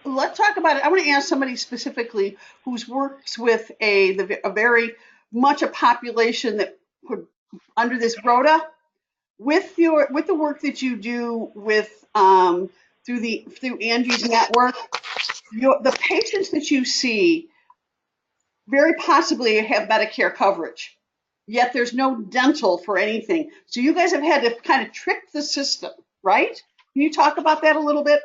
Let's talk about it. I want to ask somebody specifically who's works with a very much a population that would under this rota with the work that you do with through Angie's network. The patients that you see very possibly have Medicare coverage, yet there's no dental for anything. So you guys have had to kind of trick the system, right? Can you talk about that a little bit?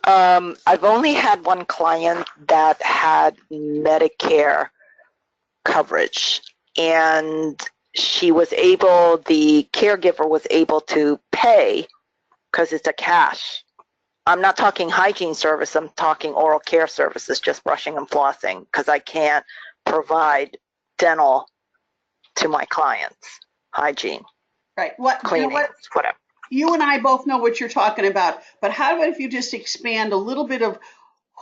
I've only had one client that had Medicare coverage, and the caregiver was able to pay because it's a cash. I'm not talking hygiene service, I'm talking oral care services, just brushing and flossing, because I can't provide dental to my clients, hygiene, Right. cleaning, whatever. You and I both know what you're talking about, but how about if you just expand a little bit of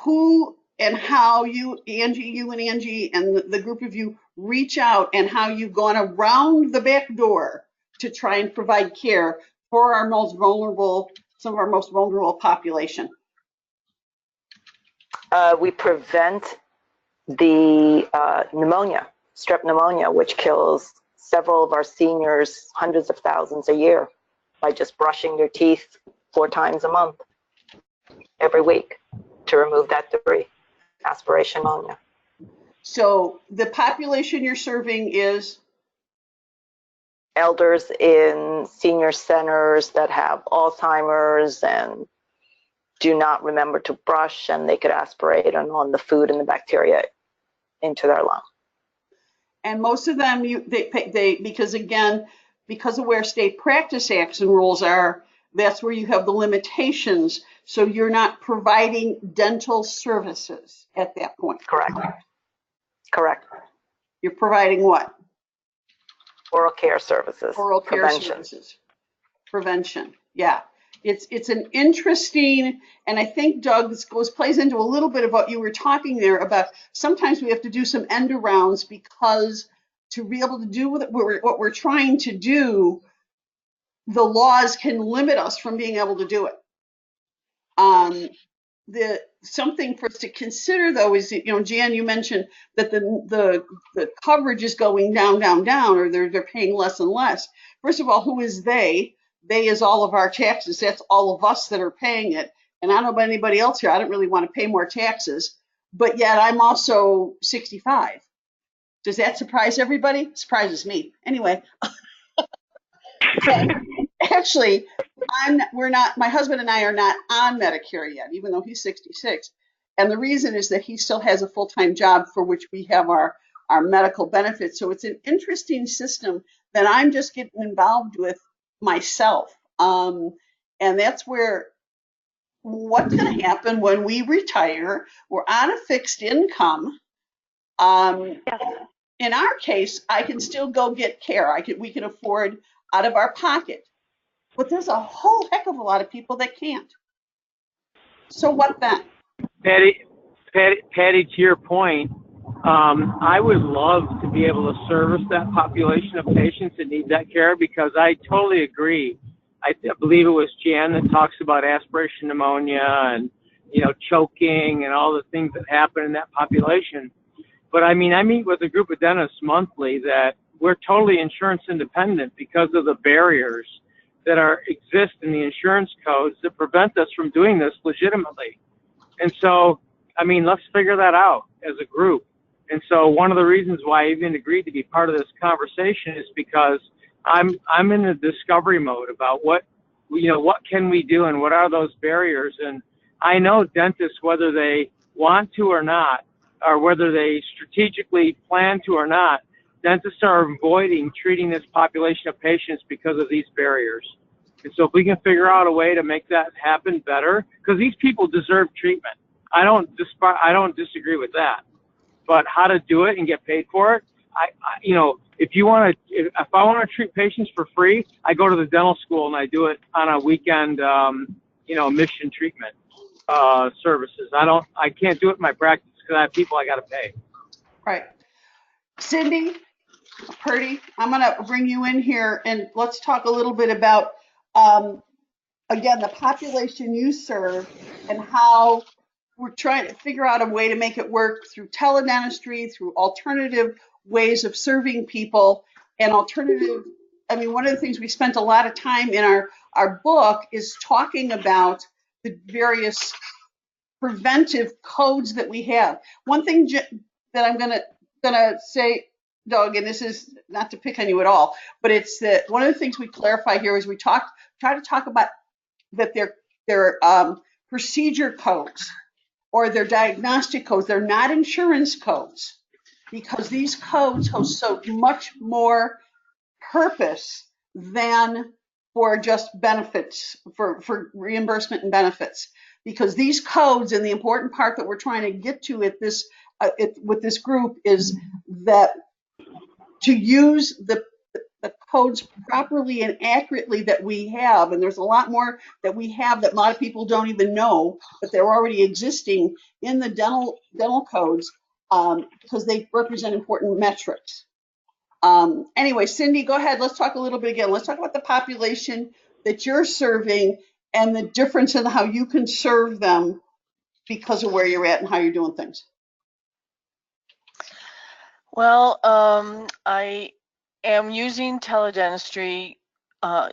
who and how you and Angie and the group of you reach out and how you've gone around the back door to try and provide care for our most vulnerable, some of our most vulnerable population. We prevent the pneumonia, strep pneumonia, which kills several of our seniors, hundreds of thousands a year, by just brushing their teeth 4 times a month, every week, to remove that debris, aspiration pneumonia. So the population you're serving is? Elders in senior centers that have Alzheimer's and do not remember to brush, and they could aspirate on the food and the bacteria into their lung. And most of them, because again, because of where state practice acts and rules are, that's where you have the limitations. So you're not providing dental services at that point. Correct. Correct. You're providing what? Oral care services. Oral care services. Prevention. Yeah. It's an interesting, and I think Doug plays into a little bit of what you were talking there about. Sometimes we have to do some end arounds because to be able to do what we're trying to do, the laws can limit us from being able to do it. Something for us to consider though is, Jan, you mentioned that the coverage is going down, or they're paying less and less. First of all, who is they? They is all of our taxes. That's all of us that are paying it. And I don't know about anybody else here. I don't really want to pay more taxes, but yet I'm also 65. Does that surprise everybody? It surprises me. Anyway, actually, my husband and I are not on Medicare yet, even though he's 66. And the reason is that he still has a full-time job for which we have our medical benefits. So it's an interesting system that I'm just getting involved with myself. And that's where what's going to happen when we retire, we're on a fixed income. In our case, I can still go get care. We can afford out of our pocket. But there's a whole heck of a lot of people that can't. So what then? Patty, to your point, I would love to be able to service that population of patients that need that care, because I totally agree. I believe it was Jan that talks about aspiration pneumonia and, choking and all the things that happen in that population. But I meet with a group of dentists monthly that we're totally insurance independent because of the barriers that exist in the insurance codes that prevent us from doing this legitimately. And so, let's figure that out as a group. And so one of the reasons why I even agreed to be part of this conversation is because I'm in a discovery mode about what can we do and what are those barriers. And I know dentists, whether they want to or not, or whether they strategically plan to or not, dentists are avoiding treating this population of patients because of these barriers. And so if we can figure out a way to make that happen better, because these people deserve treatment. I don't disagree with that. But how to do it and get paid for it, if I want to treat patients for free, I go to the dental school and I do it on a weekend, mission treatment services. I can't do it in my practice because I have people I got to pay. Right. Cindy, Purdy, I'm going to bring you in here and let's talk a little bit about again, the population you serve and how we're trying to figure out a way to make it work through teledentistry, through alternative ways of serving people and alternative. I mean, one of the things we spent a lot of time in our book is talking about the various preventive codes that we have. One thing that I'm gonna say, Doug, and this is not to pick on you at all, but it's that one of the things we clarify here is we try to talk about that they're procedure codes or they're diagnostic codes. They're not insurance codes because these codes hold so much more purpose than for just benefits, for reimbursement and benefits. Because these codes, and the important part that we're trying to get to at this with this group is that to use the codes properly and accurately that we have, and there's a lot more that we have that a lot of people don't even know, but they're already existing in the dental codes because they represent important metrics. Anyway, Cindy, go ahead. Let's talk a little bit again. Let's talk about the population that you're serving and the difference in how you can serve them because of where you're at and how you're doing things. Well, I am using teledentistry I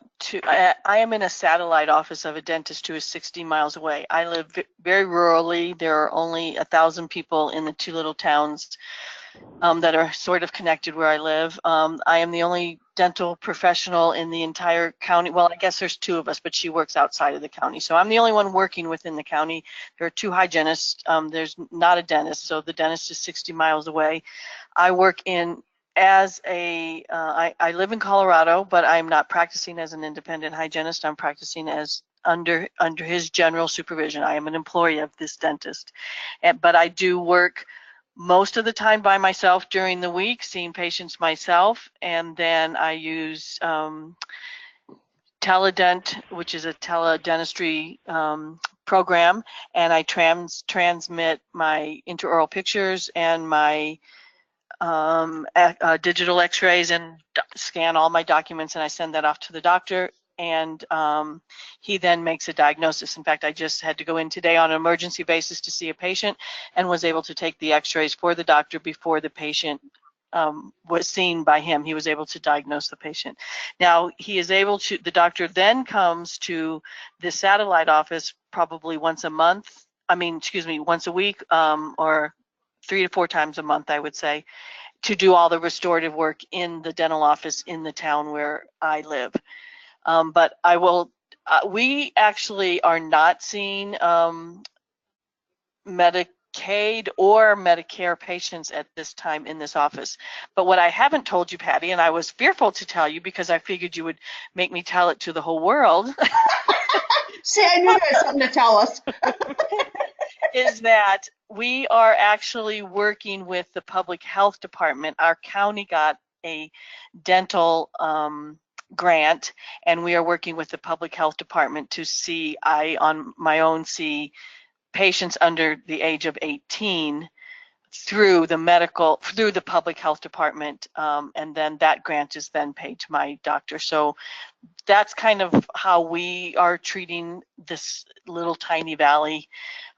am in a satellite office of a dentist who is 60 miles away. I live very rurally. There are only 1,000 people in the two little towns that are sort of connected where I live. I am the only dental professional in the entire county. Well, I guess there's 2 of us, but she works outside of the county. So I'm the only one working within the county. There are 2 hygienists. There's not a dentist, so the dentist is 60 miles away. I work in as a, I live in Colorado, but I'm not practicing as an independent hygienist. I'm practicing as under his general supervision. I am an employee of this dentist, but I do work most of the time by myself during the week, seeing patients myself, and then I use Teledent, which is a teledentistry program, and I transmit my intraoral pictures and my digital x-rays and scan all my documents, and I send that off to the doctor, and he then makes a diagnosis. In fact, I just had to go in today on an emergency basis to see a patient and was able to take the x-rays for the doctor before the patient was seen by him. He was able to diagnose the patient. Now, he is able to, the doctor then comes to the satellite office probably once a month, once a week, or 3 to 4 times a month, I would say, to do all the restorative work in the dental office in the town where I live. But I will, we actually are not seeing Medicaid or Medicare patients at this time in this office. But what I haven't told you, Patty, and I was fearful to tell you because I figured you would make me tell it to the whole world. See, I knew you had something to tell us. Is that we are actually working with the public health department. Our county got a dental grant, and we are working with the public health department to see, on my own, see patients under the age of 18 through the public health department, and then that grant is then paid to my doctor. So that's kind of how we are treating this little tiny valley.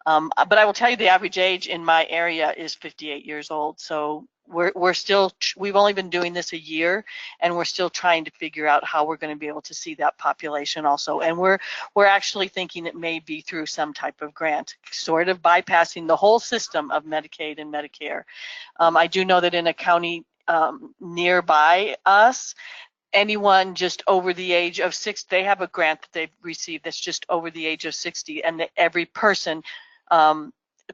But I will tell you the average age in my area is 58 years old. So we're still, we've only been doing this a year, and we're still trying to figure out how we're going to be able to see that population also. And we're actually thinking it may be through some type of grant, sort of bypassing the whole system of Medicaid and Medicare. I do know that in a county nearby us, anyone just over the age of 60, they have a grant that they've received that's just over the age of 60, and that every person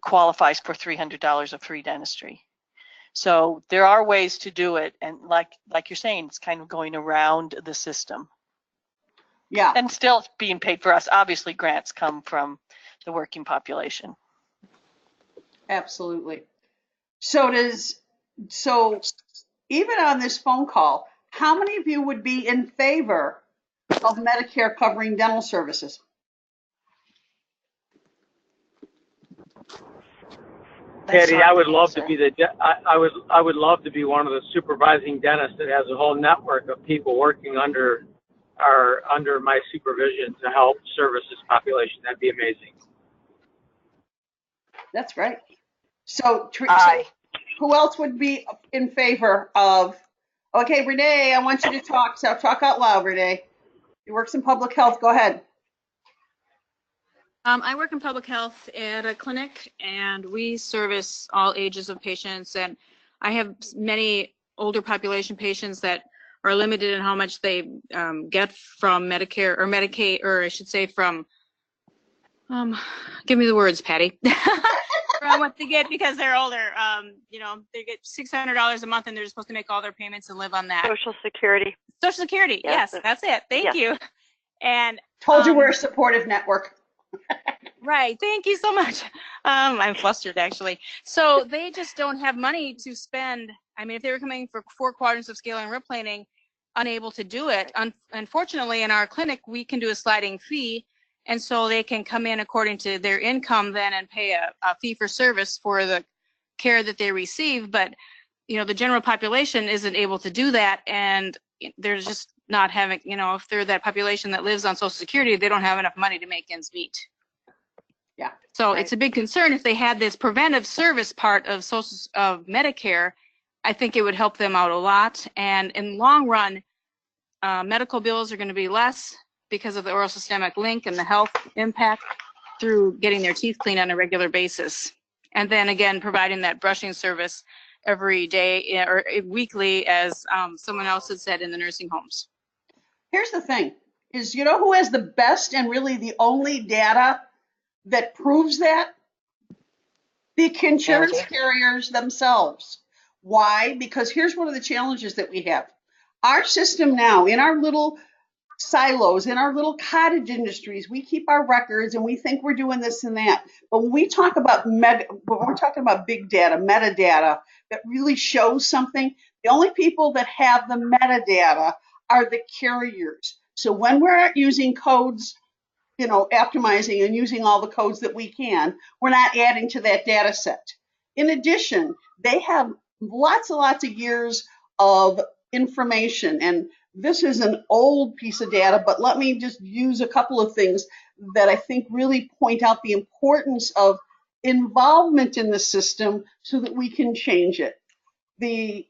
qualifies for $300 of free dentistry. So there are ways to do it, and like you're saying, it's kind of going around the system. Yeah. And still being paid for us. Obviously, grants come from the working population. Absolutely. So even on this phone call, how many of you would be in favor of Medicare covering dental services? Patty, I would love to be I would love to be one of the supervising dentists that has a whole network of people working under are under my supervision to help service this population. That'd be amazing. That's right. So, Aye. who else would be in favor of? Okay, Renee, I want you to talk. So talk out loud, Renee. You work in public health. Go ahead. I work in public health at a clinic, and we service all ages of patients. And I have many older population patients that are limited in how much they get from Medicare or Medicaid, or I should say from, give me the words, Patty. From what they get because they're older. You know, they get $600 a month, and they're supposed to make all their payments and live on that. Social Security. Social Security. Yes, that's it. Thank you. And told you we're a supportive network. Right. Thank you so much. I'm flustered, actually. So they just don't have money to spend. I mean, if they were coming for 4 quadrants of scale and rib planing, unable to do it. Unfortunately, in our clinic, we can do a sliding fee. And so they can come in according to their income then and pay a fee for service for the care that they receive. But, you know, the general population isn't able to do that. And they're just not having, you know, if they're that population that lives on Social Security, they don't have enough money to make ends meet. Yeah. So it's a big concern if they had this preventive service part of Medicare. I think it would help them out a lot. And in the long run, medical bills are going to be less because of the oral systemic link and the health impact through getting their teeth cleaned on a regular basis. And then again, providing that brushing service every day or weekly, as someone else had said, in the nursing homes. Here's the thing, is you know who has the best and really the only data that proves that? The insurance carriers themselves. Why? Because here's one of the challenges that we have. Our system now, in our little silos, in our little cottage industries, we keep our records and we think we're doing this and that. But when we talk about when we're talking about big data, metadata that really shows something, the only people that have the metadata are the carriers. So when we're using codes, you know, optimizing and using all the codes that we can, we're not adding to that data set. In addition, they have lots and lots of years of information, and this is an old piece of data, but let me just use a couple of things that I think really point out the importance of involvement in the system so that we can change it. The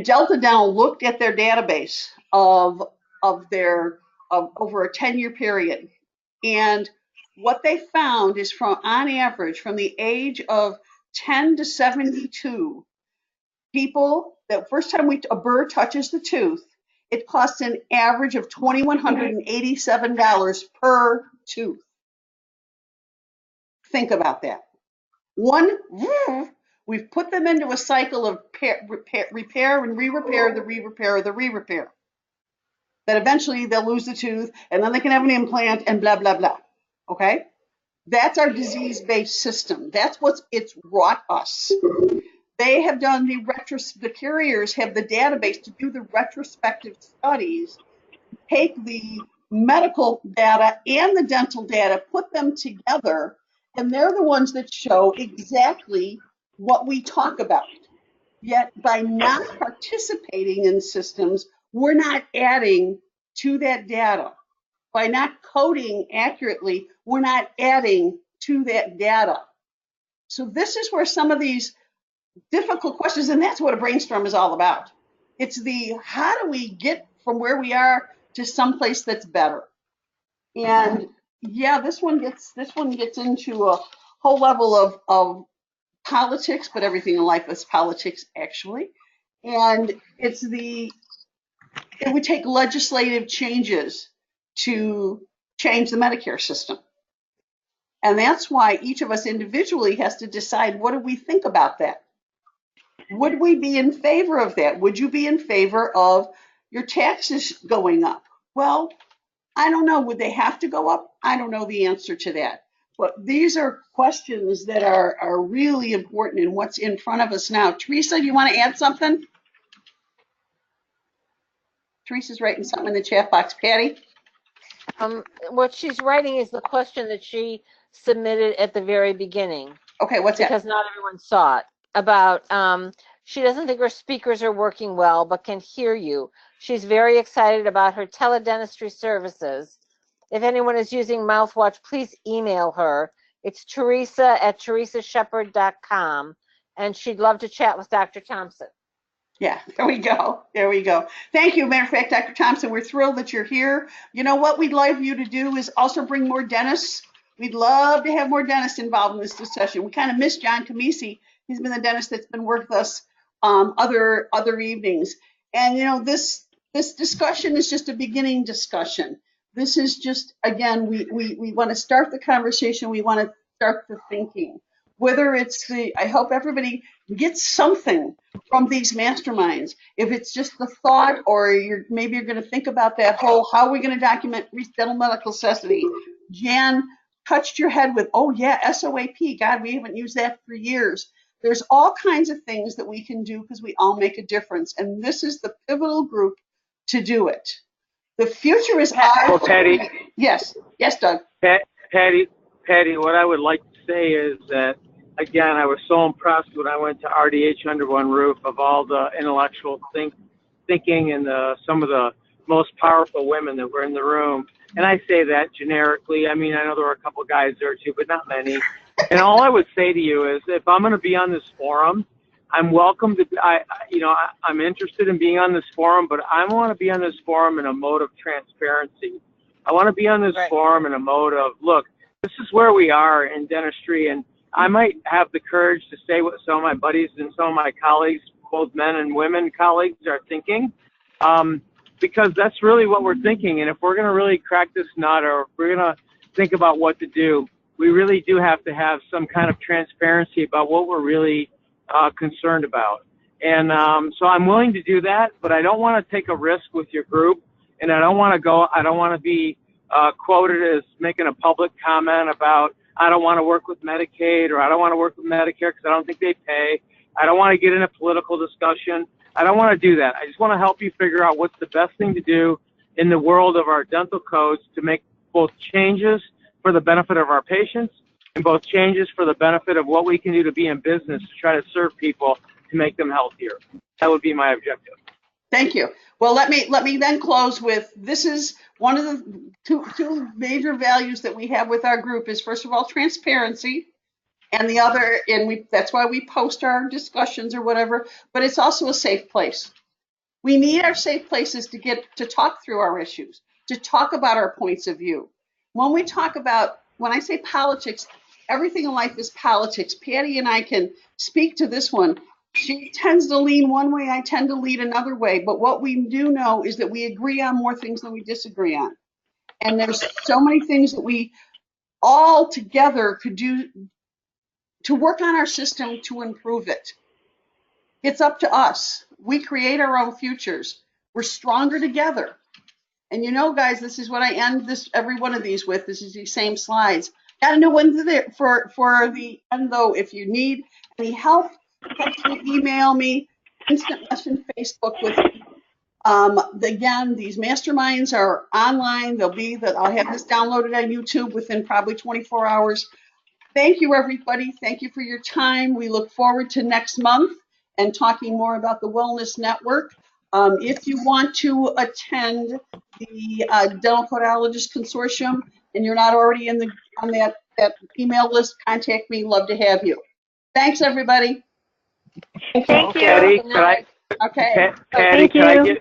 Delta Dental looked at their database of over a 10-year period. And what they found is on average, from the age of 10 to 72, people, that first time a burr touches the tooth, it costs an average of $2,187 per tooth. Think about that. We've put them into a cycle of repair and re-repair, the re-repair, the re-repair. That eventually they'll lose the tooth and then they can have an implant and blah, blah, blah. Okay? That's our disease-based system. That's what it's wrought us. They have done the carriers have the database to do the retrospective studies, take the medical data and the dental data, put them together, and they're the ones that show exactly what we talk about. Yet by not participating in systems, we're not adding to that data. By not coding accurately, we're not adding to that data. So this is where some of these difficult questions, and that's what a brainstorm is all about. It's how do we get from where we are to someplace that's better? And yeah, this one gets into a whole level of politics, but everything in life is politics actually. And it would take legislative changes to change the Medicare system. And that's why each of us individually has to decide, what do we think about that? Would we be in favor of that? Would you be in favor of your taxes going up? Well, I don't know. Would they have to go up? I don't know the answer to that. But these are questions that are really important in what's in front of us now. Teresa, do you want to add something? Teresa's writing something in the chat box. Patty? What she's writing is the question that she submitted at the very beginning. Okay, what's that? Because not everyone saw it. About She doesn't think her speakers are working well, but can hear you. She's very excited about her teledentistry services. If anyone is using Mouthwatch, please email her. It's Teresa@teresashepherd.com, and she'd love to chat with Dr. Thompson. Yeah, there we go. There we go. Thank you. Matter of fact, Dr. Thompson, we're thrilled that you're here. You know what we'd love you to do is also bring more dentists. We'd love to have more dentists involved in this discussion. We kind of miss John Camisi. He's been the dentist that's been with us other evenings. And you know, this discussion is just a beginning discussion. This is just, again, we want to start the conversation. We want to start the thinking. Whether it's I hope everybody gets something from these masterminds. If it's just the thought, or maybe you're going to think about that whole, how are we going to document dental medical necessity? Jan touched your head with, oh yeah, SOAP. God, we haven't used that for years. There's all kinds of things that we can do because we all make a difference. And this is the pivotal group to do it. The future is Well, Patty. Yes, Doug. Patty, what I would like to say is that, again, I was so impressed when I went to RDH Under One Roof of all the intellectual thinking and some of the most powerful women that were in the room. And I say that generically. I mean, I know there were a couple guys there too, but not many. And all I would say to you is, if I'm going to be on this forum, I'm welcome to. I'm interested in being on this forum, but I want to be on this forum in a mode of transparency. I want to be on this forum in a mode of, look, this is where we are in dentistry, and I might have the courage to say what some of my buddies and some of my colleagues, both men and women colleagues, are thinking, because that's really what we're thinking. And if we're going to really crack this nut, or if we're going to think about what to do, we really do have to have some kind of transparency about what we're really concerned about. And so I'm willing to do that, but I don't want to take a risk with your group, and I don't want to be quoted as making a public comment about, I don't want to work with Medicaid, or I don't want to work with Medicare because I don't think they pay. I don't want to get in a political discussion. I don't want to do that. I just want to help you figure out what's the best thing to do in the world of our dental codes to make both changes for the benefit of our patients and both changes for the benefit of what we can do to be in business to try to serve people to make them healthier. That would be my objective. Thank you. Well, let me then close with, this is one of the two major values that we have with our group is, first of all, transparency, and the other, and that's why we post our discussions or whatever, but it's also a safe place. We need our safe places to get to talk through our issues, to talk about our points of view. When I say politics, everything in life is politics. Patty and I can speak to this one. She tends to lean one way, I tend to lean another way. But what we do know is that we agree on more things than we disagree on. And there's so many things that we all together could do to work on our system to improve it. It's up to us. We create our own futures. We're stronger together. And you know, guys, this is what I end every one of these with. This is these same slides. Got to know when's there for the end, though. If you need any help, text me, email me, instant message, Facebook with me. Again, these masterminds are online. I'll have this downloaded on YouTube within probably 24 hours. Thank you, everybody. Thank you for your time. We look forward to next month and talking more about the Wellness Network. If you want to attend the Dental Codeologist Consortium and you're not already on that email list, contact me. Love to have you. Thanks, everybody. Thank you. Patty, Okay. Patty, Patty,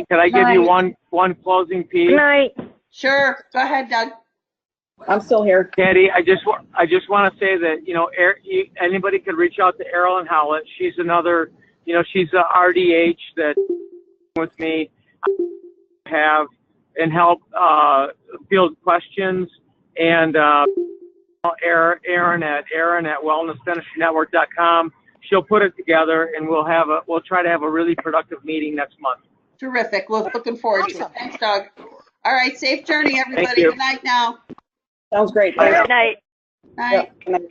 could I give you one closing piece? Good night. Sure. Go ahead, Doug. I'm still here. Patty, I just want to say that, anybody could reach out to Erin Howlett. She's another, she's a RDH that with me have and help field questions, and Erin at wellnessdentistrynetwork.com. She'll put it together, and we'll try to have a really productive meeting next month. Terrific. We're looking forward to it. Thanks, Doug. All right. Safe journey, everybody. Thank you. Good night now. Sounds great. Good night. Night. Yep. Good night.